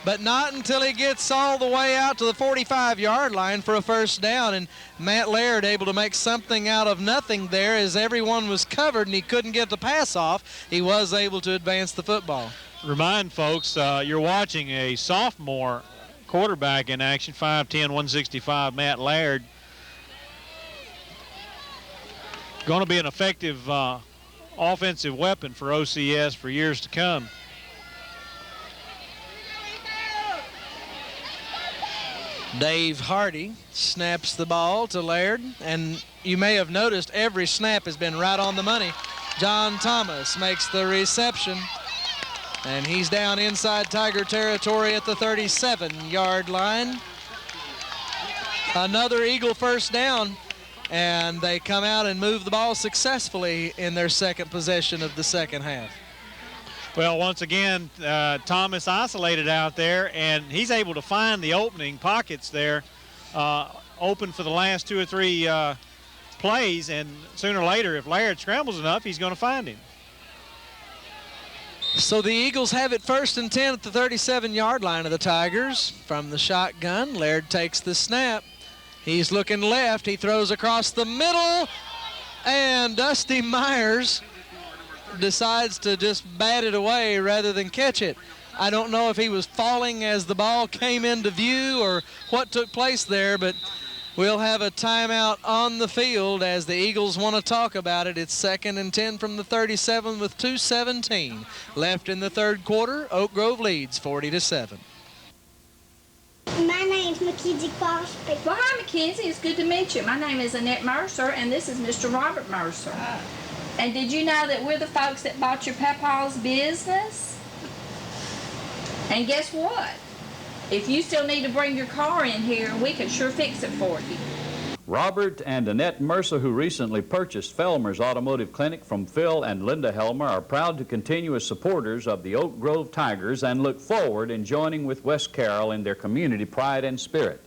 but not until he gets all the way out to the 45-yard line for a first down. And Matt Laird able to make something out of nothing there as everyone was covered and he couldn't get the pass off. He was able to advance the football. Remind folks, you're watching a sophomore quarterback in action, 5'10", 165, Matt Laird. Going to be an effective offensive weapon for OCS for years to come. Dave Hardy snaps the ball to Laird, and you may have noticed every snap has been right on the money. John Thomas makes the reception, and he's down inside Tiger territory at the 37-yard line. Another Eagle first down, and they come out and move the ball successfully in their second possession of the second half. Well, once again, Thomas isolated out there, and he's able to find the opening pockets there, open for the last 2 or 3 plays, and sooner or later, if Laird scrambles enough, he's going to find him. So the Eagles have it 1st and 10 at the 37-yard line of the Tigers. From the shotgun, Laird takes the snap. He's looking left. He throws across the middle, and Dusty Myers decides to just bat it away rather than catch it. I don't know if he was falling as the ball came into view or what took place there, but We'll have a timeout on the field as the Eagles want to talk about it. It's 2nd and 10 from the 37 with 2:17 left in the third quarter. Oak Grove leads 40-7. My name's Mackenzie Quash. Well, hi, Mackenzie. It's good to meet you. My name is Annette Mercer, and this is Mr. Robert Mercer. And did you know that we're the folks that bought your papa's business? And guess what? If you still need to bring your car in here, we can sure fix it for you. Robert and Annette Mercer, who recently purchased Felmer's Automotive Clinic from Phil and Linda Helmer, are proud to continue as supporters of the Oak Grove Tigers and look forward in joining with West Carroll in their community pride and spirit.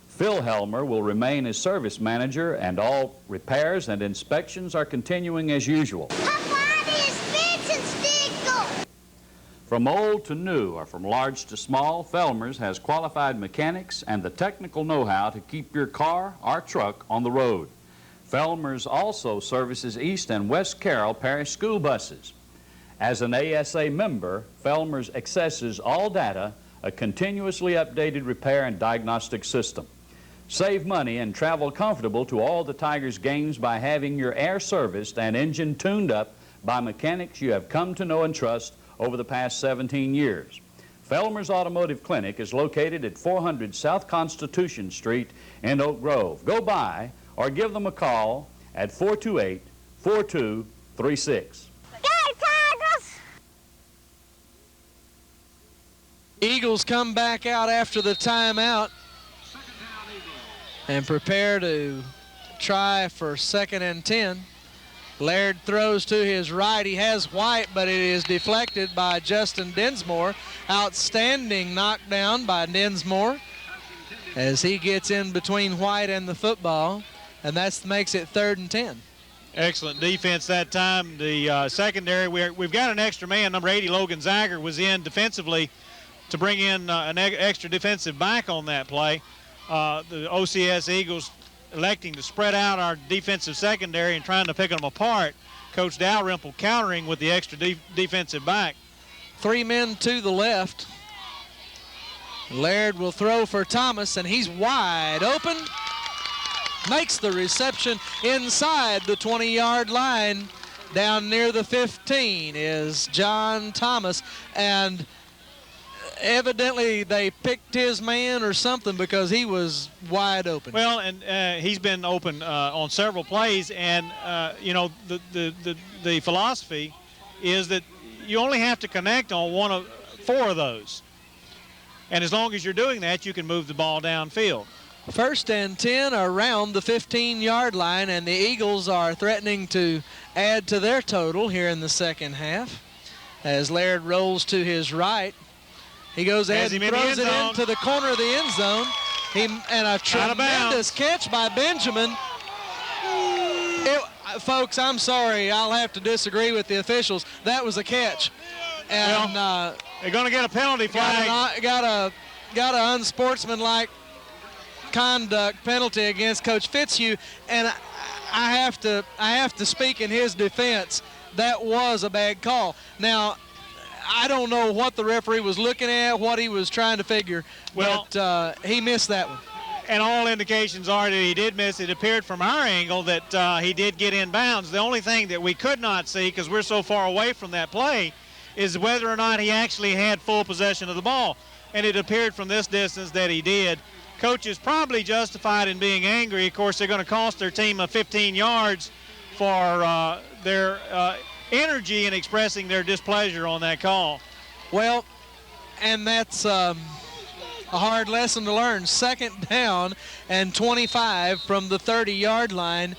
Phil Helmer will remain as service manager, and all repairs and inspections are continuing as usual. From old to new, or from large to small, Felmer's has qualified mechanics and the technical know-how to keep your car or truck on the road. Felmer's also services East and West Carroll Parish school buses. As an ASA member, Felmer's accesses all data, a continuously updated repair and diagnostic system. Save money and travel comfortable to all the Tigers games by having your air serviced and engine tuned up by mechanics you have come to know and trust over the past 17 years. Felmer's Automotive Clinic is located at 400 South Constitution Street in Oak Grove. Go by or give them a call at 428-4236. Eagles come back out after the timeout and prepare to try for 2nd and 10. Laird throws to his right. He has White, but it is deflected by Justin Dinsmore. Outstanding knockdown by Dinsmore as he gets in between White and the football, and that makes it 3rd and 10. Excellent defense that time. The secondary, we've got an extra man. Number 80, Logan Zager, was in defensively to bring in an extra defensive back on that play. The OCS Eagles electing to spread out our defensive secondary and trying to pick them apart. Coach Dalrymple countering with the extra defensive back. 3 men to the left. Laird will throw for Thomas, and he's wide open. Makes the reception inside the 20-yard line. Down near the 15 is John Thomas, and evidently they picked his man or something because he was wide open. Well, and he's been open on several plays, and you know, the philosophy is that you only have to connect on 4 of those, and as long as you're doing that, you can move the ball downfield. 1st and 10 around the 15-yard line, and the Eagles are threatening to add to their total here in the second half as Laird rolls to his right. He goes ahead and throws it into the corner of the end zone. And a tremendous catch by Benjamin. Folks, I'm sorry, I'll have to disagree with the officials. That was a catch. And they're going to get a penalty flag. Got a unsportsmanlike conduct penalty against Coach Fitzhugh, and I have to speak in his defense. That was a bad call. Now, I don't know what the referee was looking at, what he was trying to figure, but he missed that one. And all indications are that he did miss. It appeared from our angle that he did get in bounds. The only thing that we could not see, because we're so far away from that play, is whether or not he actually had full possession of the ball. And it appeared from this distance that he did. Coach is probably justified in being angry. Of course, they're going to cost their team 15 yards for their energy in expressing their displeasure on that call. Well, and that's a hard lesson to learn. 2nd down and 25 from the 30-yard line,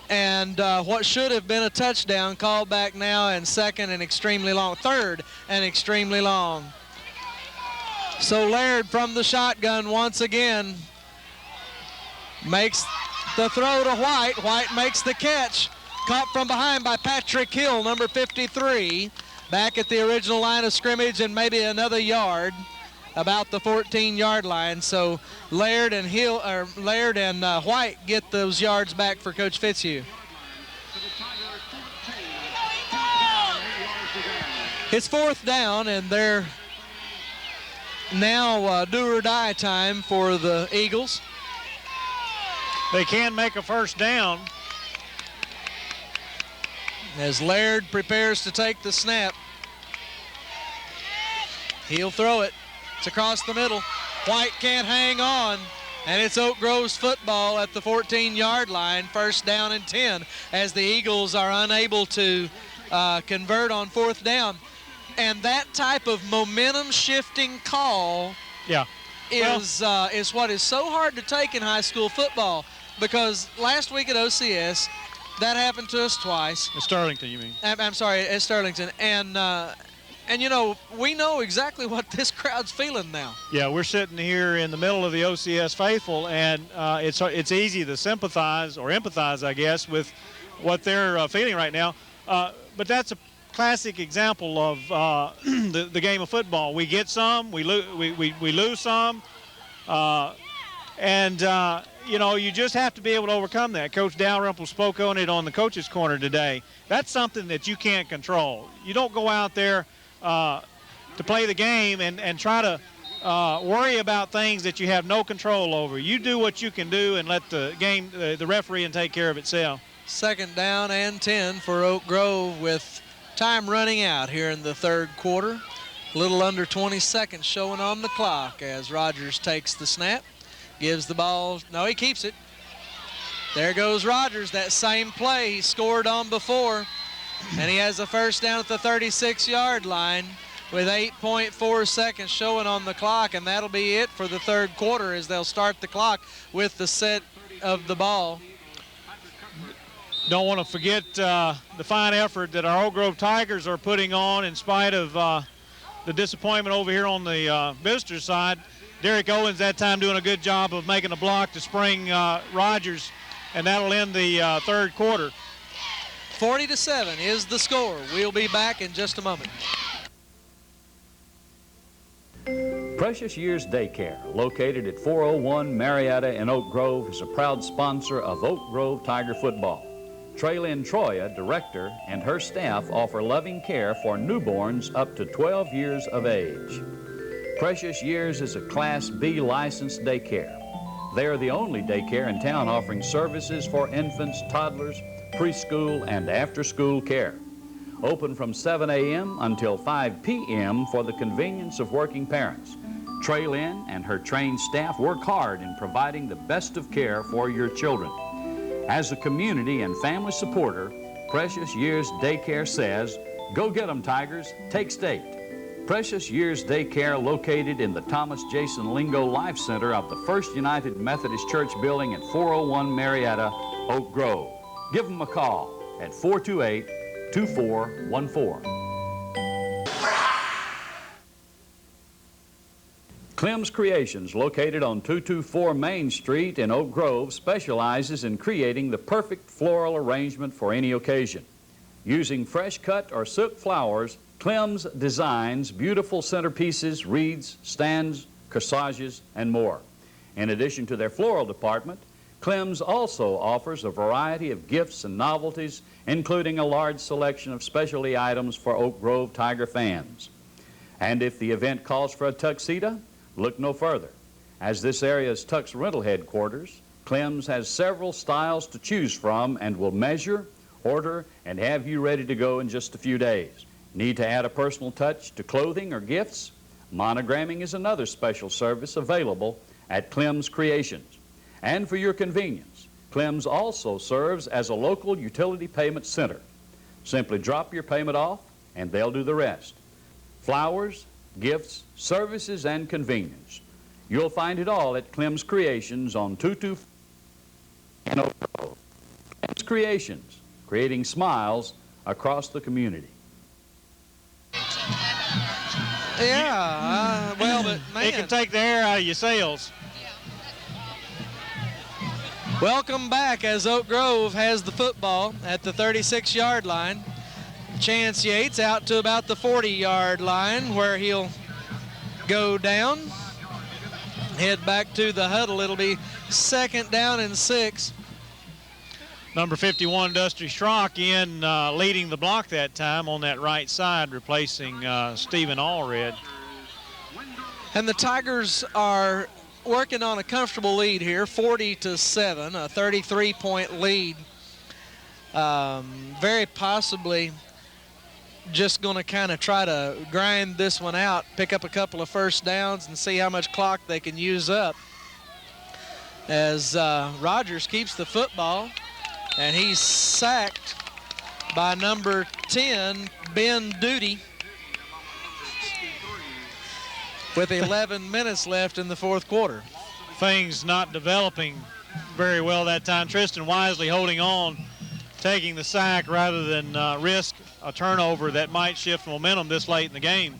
and what should have been a touchdown called back now, and 3rd and extremely long. So Laird from the shotgun once again makes the throw to White. White makes the catch. Caught from behind by Patrick Hill, number 53, back at the original line of scrimmage and maybe another yard, about the 14-yard line. So Laird and White get those yards back for Coach Fitzhugh. It's 4th down, and they're now do or die time for the Eagles. they can make a first down. As Laird prepares to take the snap, he'll throw it. It's across the middle. White can't hang on, and it's Oak Grove's football at the 14-yard line, first down and 10, as the Eagles are unable to convert on fourth down. And that type of momentum-shifting call is what is so hard to take in high school football, because last week at OCS, that happened to us twice. At Sterlington, you mean? I'm sorry, at Sterlington. And you know, we know exactly what this crowd's feeling now. Yeah, we're sitting here in the middle of the OCS faithful, and it's easy to sympathize or empathize, I guess, with what they're feeling right now. But that's a classic example of the game of football. We get some, we lose some, you know, you just have to be able to overcome that. Coach Dalrymple spoke on it on the Coach's Corner today. That's something that you can't control. You don't go out there to play the game and try to worry about things that you have no control over. You do what you can do and let the game, the referee, and take care of itself. Second down and 10 for Oak Grove with time running out here in the third quarter. A little under 20 seconds showing on the clock as Rogers takes the snap. Gives the ball, no, he keeps it. There goes Rogers, that same play he scored on before. And he has a first down at the 36-yard line with 8.4 seconds showing on the clock, and that'll be it for the third quarter as they'll start the clock with the set of the ball. Don't want to forget the fine effort that our Oak Grove Tigers are putting on in spite of the disappointment over here on the visitor side. Derek Owens that time doing a good job of making a block to spring Rogers, and that'll end the third quarter. 40-7 is the score. We'll be back in just a moment. Precious Years Daycare, located at 401 Marietta in Oak Grove, is a proud sponsor of Oak Grove Tiger football. Traylyn Troya, director, and her staff offer loving care for newborns up to 12 years of age. Precious Years is a Class B licensed daycare. They are the only daycare in town offering services for infants, toddlers, preschool, and after-school care. Open from 7 a.m. until 5 p.m. for the convenience of working parents. Traylyn and her trained staff work hard in providing the best of care for your children. As a community and family supporter, Precious Years Daycare says, go get 'em, Tigers, take state. Precious Years Daycare, located in the Thomas Jason Lingo Life Center of the First United Methodist Church building at 401 Marietta, Oak Grove. Give them a call at 428-2414. Clem's Creations, located on 224 Main Street in Oak Grove, specializes in creating the perfect floral arrangement for any occasion. Using fresh cut or silk flowers, Clem's designs beautiful centerpieces, wreaths, stands, corsages, and more. In addition to their floral department, Clem's also offers a variety of gifts and novelties, including a large selection of specialty items for Oak Grove Tiger fans. And if the event calls for a tuxedo, look no further. As this area's tux rental headquarters, Clem's has several styles to choose from and will measure, order, and have you ready to go in just a few days. Need to add a personal touch to clothing or gifts? Monogramming is another special service available at Clem's Creations. And for your convenience, Clem's also serves as a local utility payment center. Simply drop your payment off and they'll do the rest. Flowers, gifts, services, and convenience. You'll find it all at Clem's Creations on 224 in Oak Grove. Clem's Creations, creating smiles across the community. Yeah, well, but man. It can take the air out of your sails. Welcome back as Oak Grove has the football at the 36-yard line. Chance Yates out to about the 40-yard line where he'll go down. Head back to the huddle. It'll be second down and 6. Number 51, Dusty Schrock, in leading the block that time on that right side, replacing Stephen Allred. And the Tigers are working on a comfortable lead here, 40-7, a 33-point lead. Very possibly just going to kind of try to grind this one out, pick up a couple of first downs and see how much clock they can use up. As Rogers keeps the football, and he's sacked by number 10, Ben Duty, with 11 minutes left in the fourth quarter. Things not developing very well that time. Tristan wisely holding on, taking the sack rather than risk a turnover that might shift momentum this late in the game.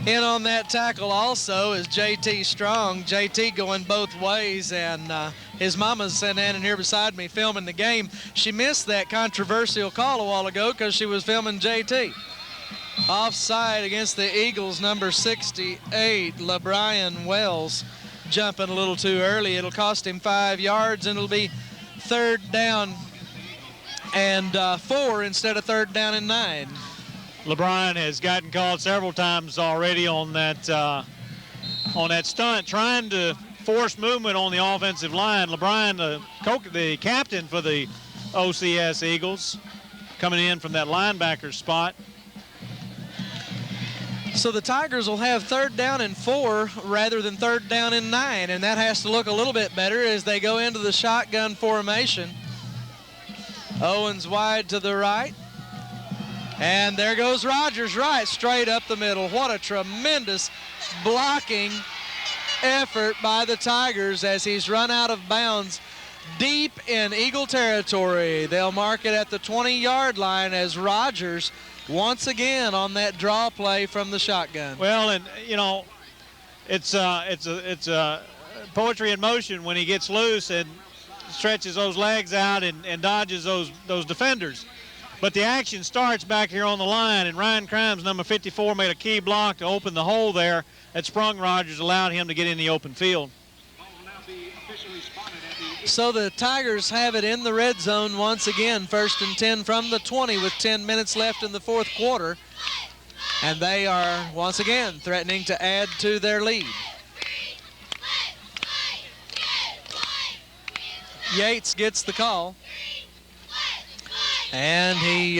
In on that tackle also is J.T. Strong. J.T. going both ways, and his mama's standing here beside me filming the game. She missed that controversial call a while ago because she was filming J.T. Offside against the Eagles, number 68, LeBrian Wells, jumping a little too early. It'll cost him 5 yards, and it'll be 3rd down and 4 instead of 3rd down and 9. LeBron has gotten called several times already on that stunt, trying to force movement on the offensive line. LeBron, the captain for the OCS Eagles, coming in from that linebacker spot. So the Tigers will have 3rd down and 4 rather than 3rd down and 9, and that has to look a little bit better as they go into the shotgun formation. Owens wide to the right. And there goes Rogers right, straight up the middle. What a tremendous blocking effort by the Tigers as he's run out of bounds deep in Eagle territory. They'll mark it at the 20-yard line as Rogers once again on that draw play from the shotgun. Well, and you know, it's poetry in motion when he gets loose and stretches those legs out and dodges those defenders. But the action starts back here on the line, and Ryan Crimes, number 54, made a key block to open the hole there that sprung Rogers, allowed him to get in the open field. So the Tigers have it in the red zone once again, 1st and 10 from the 20 with 10 minutes left in the fourth quarter. And they are once again threatening to add to their lead. Yates gets the call. And he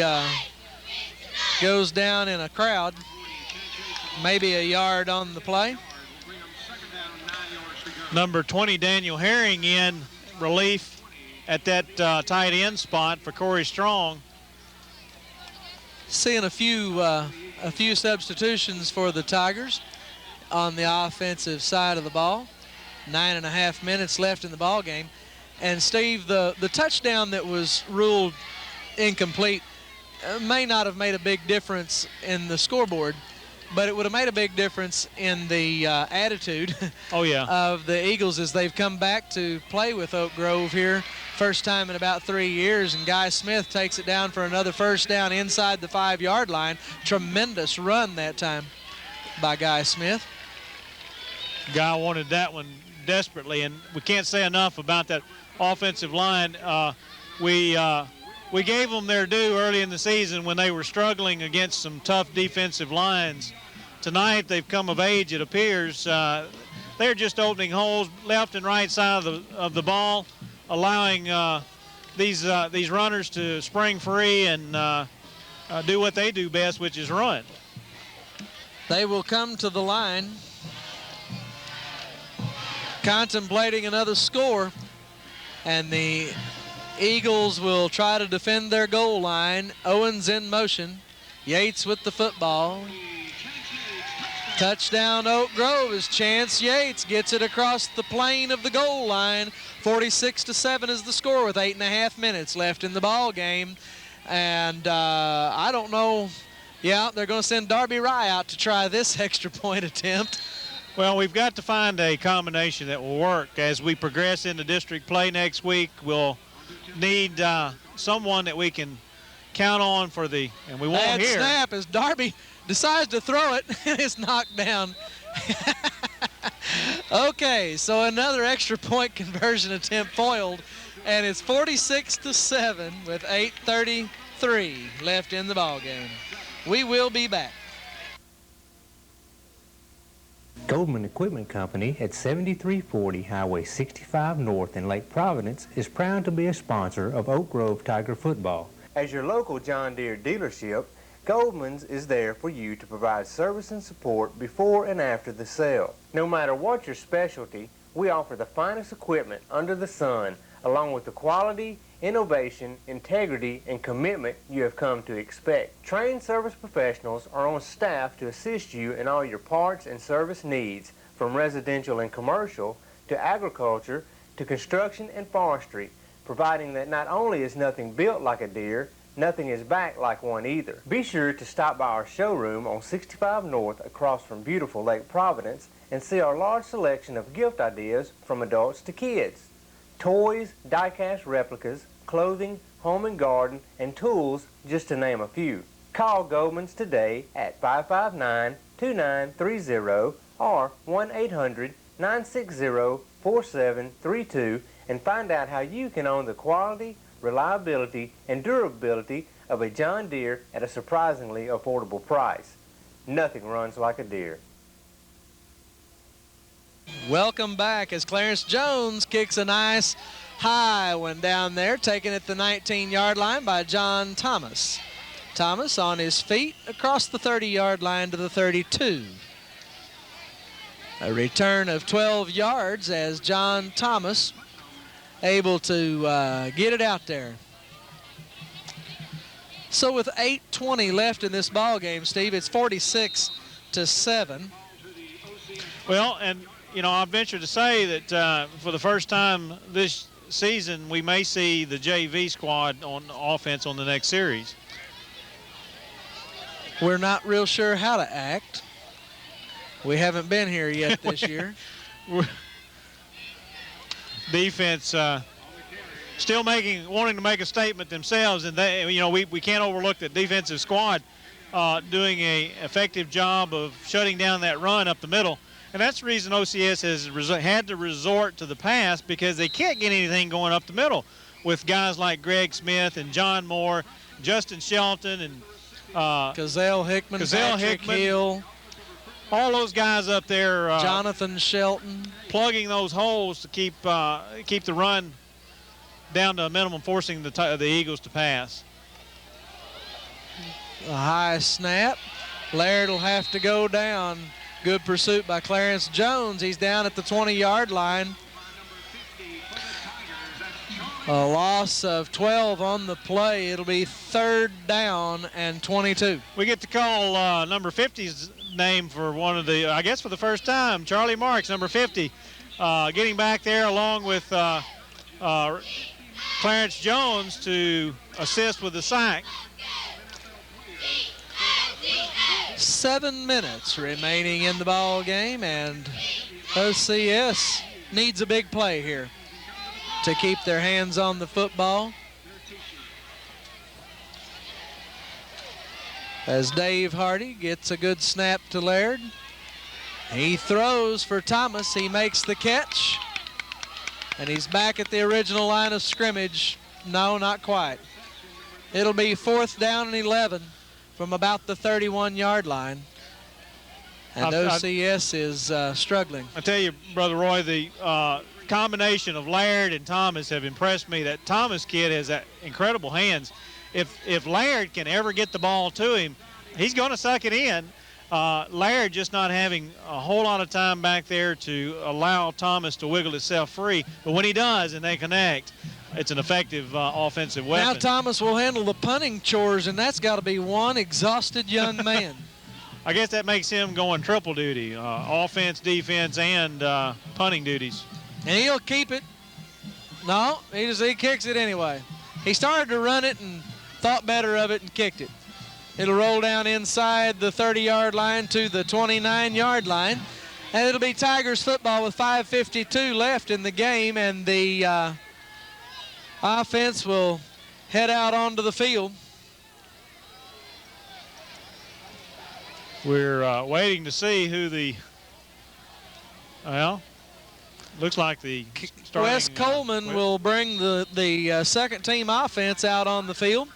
goes down in a crowd, maybe a yard on the play. Number 20, Daniel Herring, in relief at that tight end spot for Corey Strong. Seeing a few substitutions for the Tigers on the offensive side of the ball. 9.5 minutes left in the ball game. And Steve, the touchdown that was ruled incomplete may not have made a big difference in the scoreboard, but it would have made a big difference in the attitude of the Eagles as they've come back to play with Oak Grove here. First time in about 3 years, and Guy Smith takes it down for another first down inside the 5-yard line. Tremendous run that time by Guy Smith. Guy wanted that one desperately, and we can't say enough about that offensive line. We gave them their due early in the season when they were struggling against some tough defensive lines. Tonight they've come of age, it appears. They're just opening holes left and right side of the ball, allowing these runners to spring free and do what they do best, which is run. They will come to the line, contemplating another score, and the Eagles will try to defend their goal line. Owens in motion. Yates with the football. Touchdown Oak Grove as Chance Yates gets it across the plane of the goal line. 46-7 is the score with 8.5 minutes left in the ball game. And I don't know. Yeah, they're going to send Darby Rye out to try this extra point attempt. Well, we've got to find a combination that will work as we progress into district play next week. We'll need someone that we can count on for the, and we won't hear. Snap as Darby decides to throw it and it's knocked down. Okay, so another extra point conversion attempt foiled, and it's 46-7 with 8:33 left in the ball game. We will be back. Goldman Equipment Company at 7340 Highway 65 North in Lake Providence is proud to be a sponsor of Oak Grove Tiger Football. As your local John Deere dealership, Goldman's is there for you to provide service and support before and after the sale. No matter what your specialty, we offer the finest equipment under the sun, along with the quality, innovation, integrity, and commitment you have come to expect. Trained service professionals are on staff to assist you in all your parts and service needs, from residential and commercial to agriculture to construction and forestry, providing that not only is nothing built like a Deere, nothing is backed like one either. Be sure to stop by our showroom on 65 North across from beautiful Lake Providence and see our large selection of gift ideas from adults to kids. Toys, die-cast replicas, clothing, home and garden, and tools, just to name a few. Call Goldman's today at 559-2930 or 1-800-960-4732 and find out how you can own the quality, reliability, and durability of a John Deere at a surprisingly affordable price. Nothing runs like a Deere. Welcome back as Clarence Jones kicks a nice high one down there, taken at the 19-yard line by John Thomas. Thomas on his feet across the 30-yard line to the 32. A return of 12 yards as John Thomas able to get it out there. So with 8:20 left in this ball game, Steve, it's 46-7. Well, and you know, I venture to say that for the first time this season, we may see the JV squad on offense on the next series. We're not real sure how to act. We haven't been here yet this year. Defense still wanting to make a statement themselves, and they, you know, we can't overlook the defensive squad doing an effective job of shutting down that run up the middle. And that's the reason OCS has had to resort to the pass, because they can't get anything going up the middle with guys like Greg Smith and John Moore, Justin Shelton, and Cazale Hickman, Patrick Hill. All those guys up there. Jonathan Shelton. Plugging those holes to keep the run down to a minimum, forcing the Eagles to pass. A high snap. Laird will have to go down. Good pursuit by Clarence Jones. He's down at the 20-yard line. A loss of 12 on the play. It'll be 3rd down and 22. We get to call number 50's name for one of the, I guess for the first time, Charlie Marks, number 50, getting back there along with Clarence Jones to assist with the sack. 7 minutes remaining in the ball game, and OCS needs a big play here to keep their hands on the football. As Dave Hardy gets a good snap to Laird. He throws for Thomas. He makes the catch. And he's back at the original line of scrimmage. No, not quite. It'll be 4th down and 11 from about the 31-yard line. And OCS is struggling. I tell you, Brother Roy, the combination of Laird and Thomas have impressed me. That Thomas kid has incredible hands. If Laird can ever get the ball to him, he's going to suck it in. Laird just not having a whole lot of time back there to allow Thomas to wiggle itself free. But when he does and they connect, it's an effective offensive weapon. Now Thomas will handle the punting chores, and that's got to be one exhausted young man. I guess that makes him going triple duty, offense, defense, and punting duties. And he'll keep it. No, he kicks it anyway. He started to run it and thought better of it and kicked it. It'll roll down inside the 30-yard line to the 29-yard line. And it'll be Tigers football with 5:52 left in the game, and the offense will head out onto the field. We're waiting to see who looks like the starting, Wes Coleman will bring the second team offense out on the field.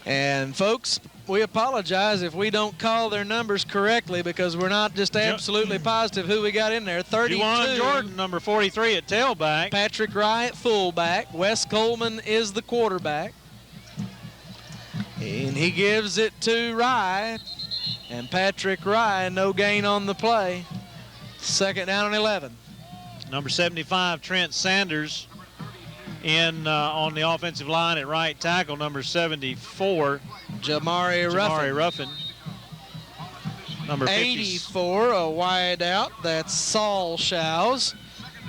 And folks, we apologize if we don't call their numbers correctly because we're not just absolutely positive who we got in there. 32. Juwan Jordan, number 43 at tailback. Patrick Rye at fullback. Wes Coleman is the quarterback. And he gives it to Rye. And Patrick Rye, no gain on the play. Second down and 11. Number 75, Trent Sanders, in on the offensive line at right tackle. Number 74, Jamari Ruffin. Number 84, a wide out. That's Saul Shows,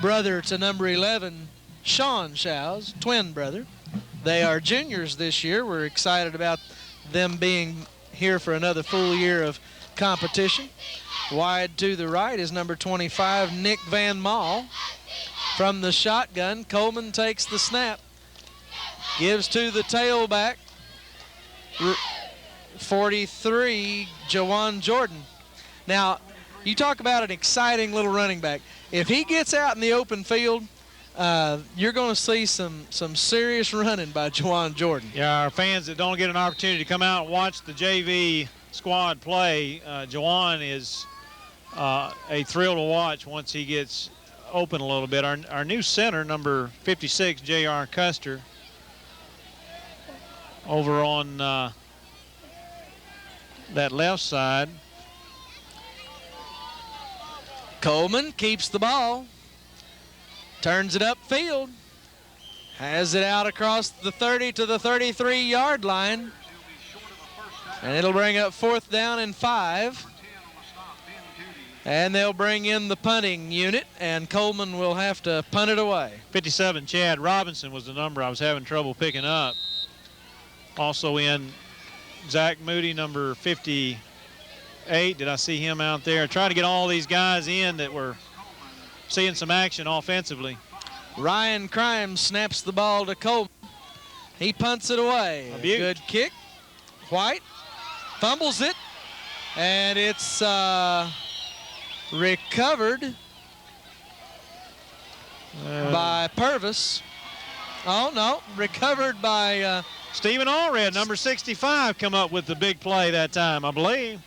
brother to number 11, Sean Shows, twin brother. They are juniors this year. We're excited about them being here for another full year of competition. Wide to the right is number 25, Nick Van Mall. From the shotgun, Coleman takes the snap, gives to the tailback, 43, Juwan Jordan. Now, you talk about an exciting little running back. If he gets out in the open field, you're going to see some serious running by Juwan Jordan. Yeah, our fans that don't get an opportunity to come out and watch the JV squad play, Juwan is a thrill to watch once he gets open a little bit. Our new center, number 56, J.R. Custer, over on that left side. Coleman keeps the ball, turns it upfield, has it out across the 30 to the 33-yard line, and it'll bring up 4th down and 5. And they'll bring in the punting unit, and Coleman will have to punt it away. 57, Chad Robinson was the number I was having trouble picking up. Also in Zach Moody, number 58. Did I see him out there? Trying to get all these guys in that were seeing some action offensively. Ryan Crimes snaps the ball to Coleman. He punts it away. A good kick. White fumbles it, and it's recovered by Purvis. Oh, no, recovered by Stephen Allred, number 65, come up with the big play that time, I believe.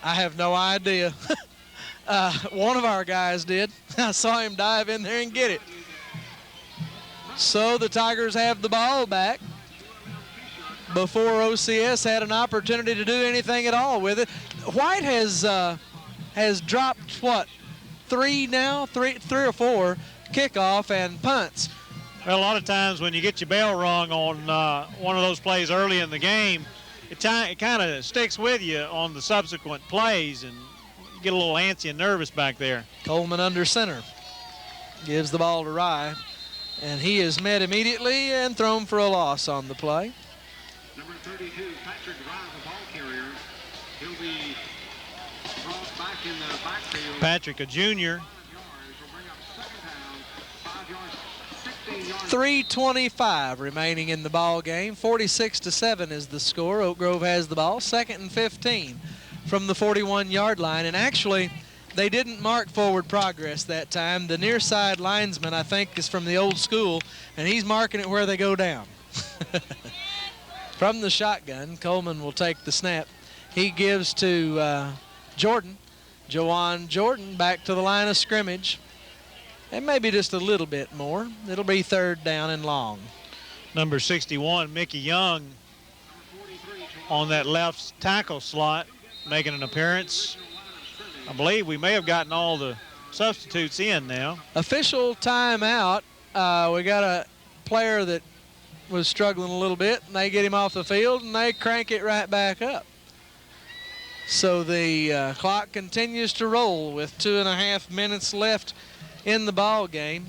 I have no idea. One of our guys did. I saw him dive in there and get it. So the Tigers have the ball back before OCS had an opportunity to do anything at all with it. White has dropped, what, three or four kickoff and punts. Well, a lot of times when you get your bell rung on one of those plays early in the game, it kind of sticks with you on the subsequent plays, and you get a little antsy and nervous back there. Coleman under center. Gives the ball to Rye, and he is met immediately and thrown for a loss on the play. Number 32, Patrick Rye, the ball carrier. He'll be brought back in the backfield. Patrick, a junior. 3:25 remaining in the ball game. 46-7 is the score. Oak Grove has the ball. 2nd and 15 from the 41-yard line. And actually, they didn't mark forward progress that time. The near side linesman, I think, is from the old school, and he's marking it where they go down. From the shotgun, Coleman will take the snap. He gives to Jordan. Juwan Jordan back to the line of scrimmage. And maybe just a little bit more. It'll be 3rd down and long. Number 61, Mickey Young, on that left tackle slot, making an appearance. I believe we may have gotten all the substitutes in now. Official timeout. We got a player that was struggling a little bit, and they get him off the field, and they crank it right back up. So the clock continues to roll with 2.5 minutes left in the ball game.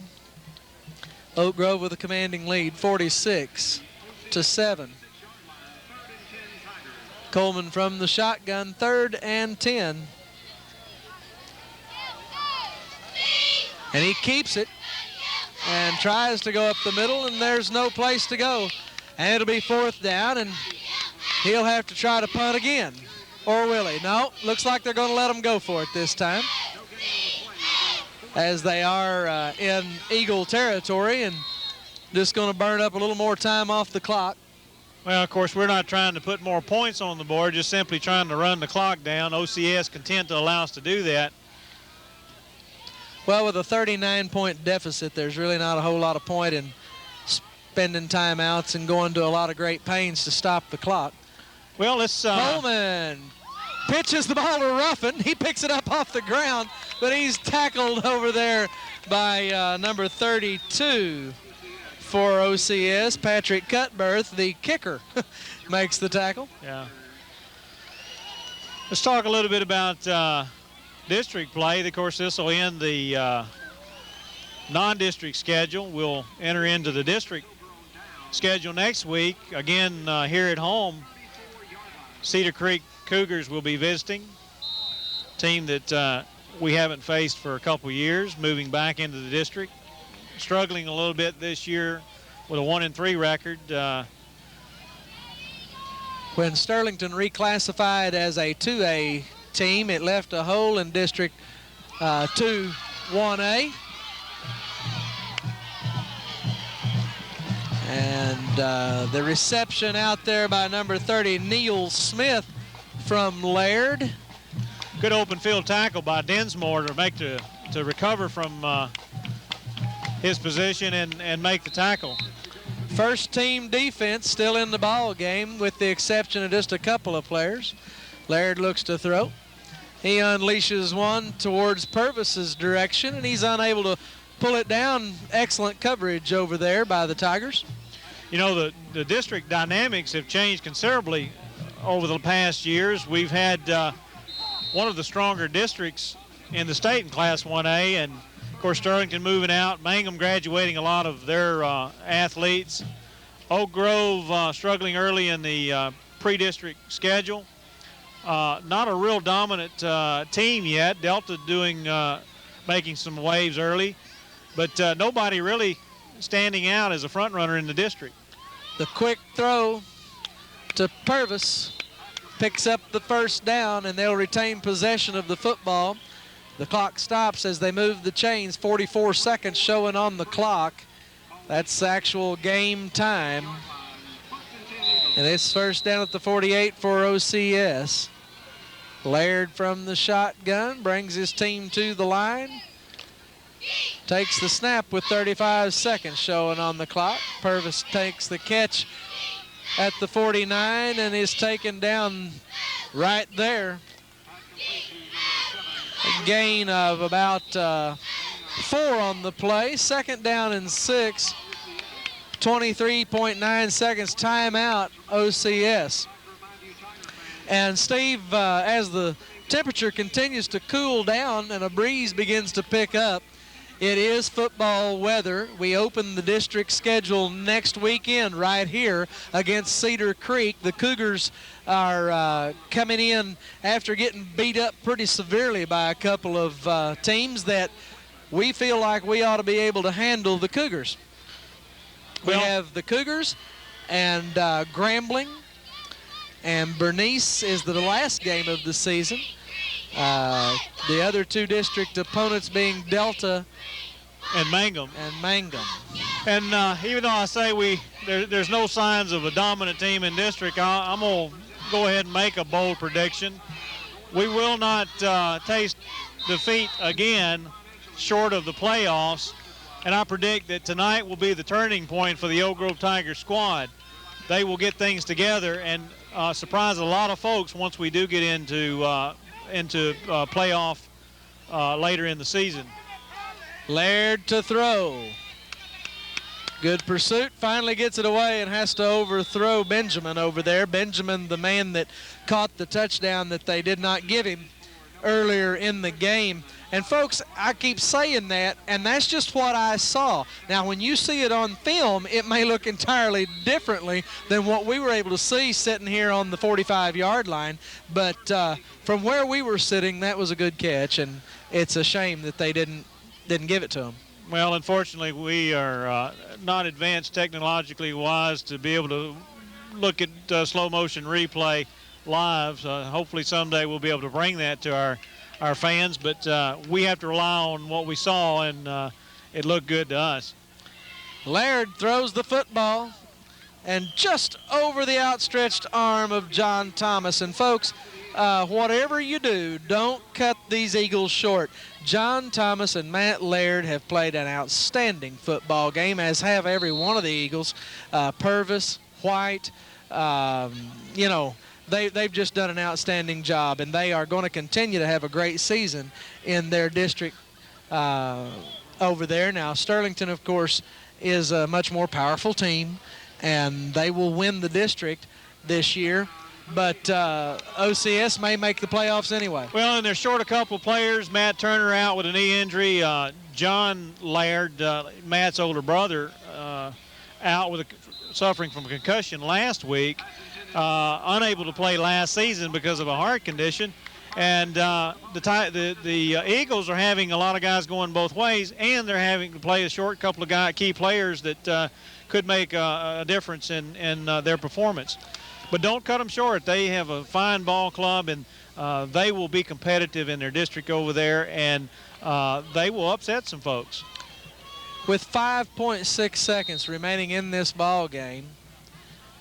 Oak Grove with a commanding lead, 46-7. Coleman from the shotgun, 3rd and 10. And he keeps it and tries to go up the middle, and there's no place to go. And it'll be 4th down, and he'll have to try to punt again. Or will he? No, looks like they're going to let him go for it this time, as they are in Eagle territory and just going to burn up a little more time off the clock. Well, of course, we're not trying to put more points on the board, just simply trying to run the clock down. OCS content to allow us to do that. Well, with a 39-point deficit, there's really not a whole lot of point in spending timeouts and going to a lot of great pains to stop the clock. Well, let's... Coleman pitches the ball to Ruffin. He picks it up off the ground, but he's tackled over there by number 32 for OCS. Patrick Cutbirth, the kicker, makes the tackle. Yeah. Let's talk a little bit about district play. Of course, this will end the non-district schedule. We'll enter into the district schedule next week. Again, here at home, Cedar Creek Cougars will be visiting, team that we haven't faced for a couple years, moving back into the district. Struggling a little bit this year with a 1-3 record. When Sterlington reclassified as a 2A team, it left a hole in District 2 1A. And the reception out there by number 30, Neil Smith from Laird. Good open field tackle by Densmore to recover from his position and make the tackle. First team defense still in the ball game with the exception of just a couple of players. Laird looks to throw. He unleashes one towards Purvis's direction, and he's unable to pull it down. Excellent coverage over there by the Tigers. You know, the district dynamics have changed considerably over the past years. We've had one of the stronger districts in the state in Class 1A, and of course Sterlington moving out, Mangum graduating a lot of their athletes. Oak Grove struggling early in the pre-district schedule. Not a real dominant team yet. Delta making some waves early, but nobody really standing out as a front runner in the district. The quick throw to Purvis picks up the first down, and they'll retain possession of the football. The clock stops as they move the chains. 44 seconds showing on the clock. That's actual game time. And it's first down at the 48 for OCS. Laird from the shotgun brings his team to the line. Takes the snap with 35 seconds showing on the clock. Purvis takes the catch at the 49 and is taken down right there. A gain of about 4 on the play. Second down and 6. 23.9 seconds timeout OCS. And Steve, as the temperature continues to cool down and a breeze begins to pick up, it is football weather. We open the district schedule next weekend right here against Cedar Creek. The Cougars are coming in after getting beat up pretty severely by a couple of teams that we feel like we ought to be able to handle the Cougars. We have the Cougars and Grambling, and Bernice is the last game of the season. The other two district opponents being Delta and Mangum. And even though I say there's no signs of a dominant team in district, I'm going to go ahead and make a bold prediction. We will not taste defeat again short of the playoffs, and I predict that tonight will be the turning point for the Oak Grove Tiger squad. They will get things together and surprise a lot of folks once we do get into playoff later in the season. Laird to throw. Good pursuit, finally gets it away and has to overthrow Benjamin over there. Benjamin, the man that caught the touchdown that they did not give him earlier in the game. And folks, I keep saying that, and that's just what I saw. Now, when you see it on film, it may look entirely differently than what we were able to see sitting here on the 45-yard line. But from where we were sitting, that was a good catch, and it's a shame that they didn't give it to him. Well, unfortunately, we are not advanced technologically wise to be able to look at slow motion replay live. Hopefully someday we'll be able to bring that to our fans, but we have to rely on what we saw, and it looked good to us. Laird throws the football and just over the outstretched arm of John Thomas. And folks, whatever you do, don't cut these Eagles short. John Thomas and Matt Laird have played an outstanding football game, as have every one of the Eagles. Purvis, White, you know, they've just done an outstanding job, and they are going to continue to have a great season in their district over there. Now, Sterlington, of course, is a much more powerful team, and they will win the district this year. But OCS may make the playoffs anyway. Well, and they're short a couple of players. Matt Turner out with a knee injury. John Laird, Matt's older brother, out with suffering from a concussion last week. Unable to play last season because of a heart condition. And the Eagles are having a lot of guys going both ways, and they're having to play a short couple of key players that could make a difference in their performance. But don't cut them short. They have a fine ball club, and they will be competitive in their district over there, and they will upset some folks. With 5.6 seconds remaining in this ball game,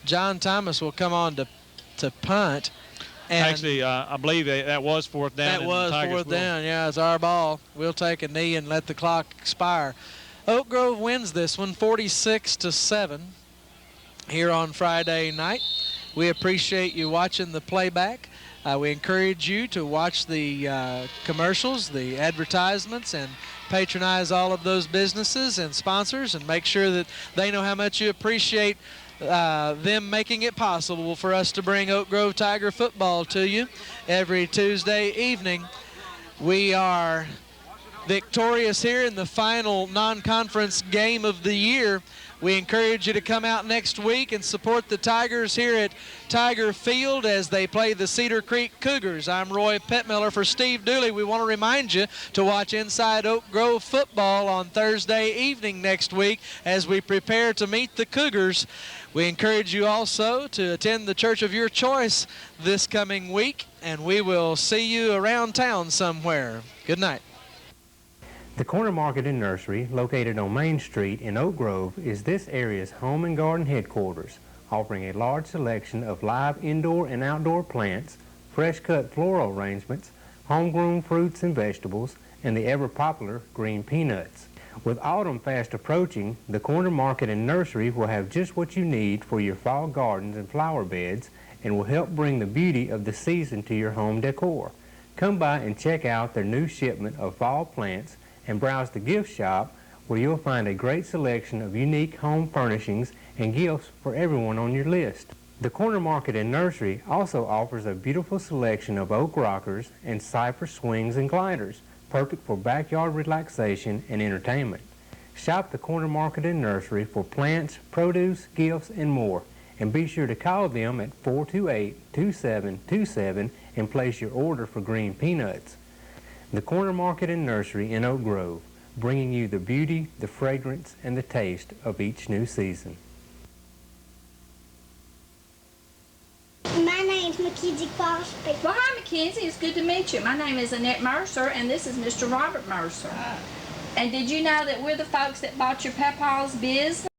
John Thomas will come on to punt. And actually, I believe that was fourth down. That was fourth down, yeah. It's our ball. We'll take a knee and let the clock expire. Oak Grove wins this one 46-7 here on Friday night. We appreciate you watching the playback. We encourage you to watch the commercials, the advertisements, and patronize all of those businesses and sponsors, and make sure that they know how much you appreciate them making it possible for us to bring Oak Grove Tiger football to you every Tuesday evening. We are victorious here in the final non-conference game of the year. We encourage you to come out next week and support the Tigers here at Tiger Field as they play the Cedar Creek Cougars. I'm Roy Pettmiller for Steve Dooley. We want to remind you to watch Inside Oak Grove football on Thursday evening next week as we prepare to meet the Cougars. We encourage you also to attend the church of your choice this coming week, and we will see you around town somewhere. Good night. The Corner Market and Nursery, located on Main Street in Oak Grove, is this area's home and garden headquarters, offering a large selection of live indoor and outdoor plants, fresh-cut floral arrangements, homegrown fruits and vegetables, and the ever-popular green peanuts. With autumn fast approaching, the Corner Market and Nursery will have just what you need for your fall gardens and flower beds, and will help bring the beauty of the season to your home decor. Come by and check out their new shipment of fall plants and browse the gift shop, where you'll find a great selection of unique home furnishings and gifts for everyone on your list. The Corner Market and Nursery also offers a beautiful selection of oak rockers and cypress swings and gliders, perfect for backyard relaxation and entertainment. Shop the Corner Market and Nursery for plants, produce, gifts, and more. And be sure to call them at 428-2727 and place your order for green peanuts. The Corner Market and Nursery in Oak Grove, bringing you the beauty, the fragrance, and the taste of each new season. My name's Mackenzie Crosby. Well, hi, Mackenzie. It's good to meet you. My name is Annette Mercer, and this is Mr. Robert Mercer. And did you know that we're the folks that bought your papa's business?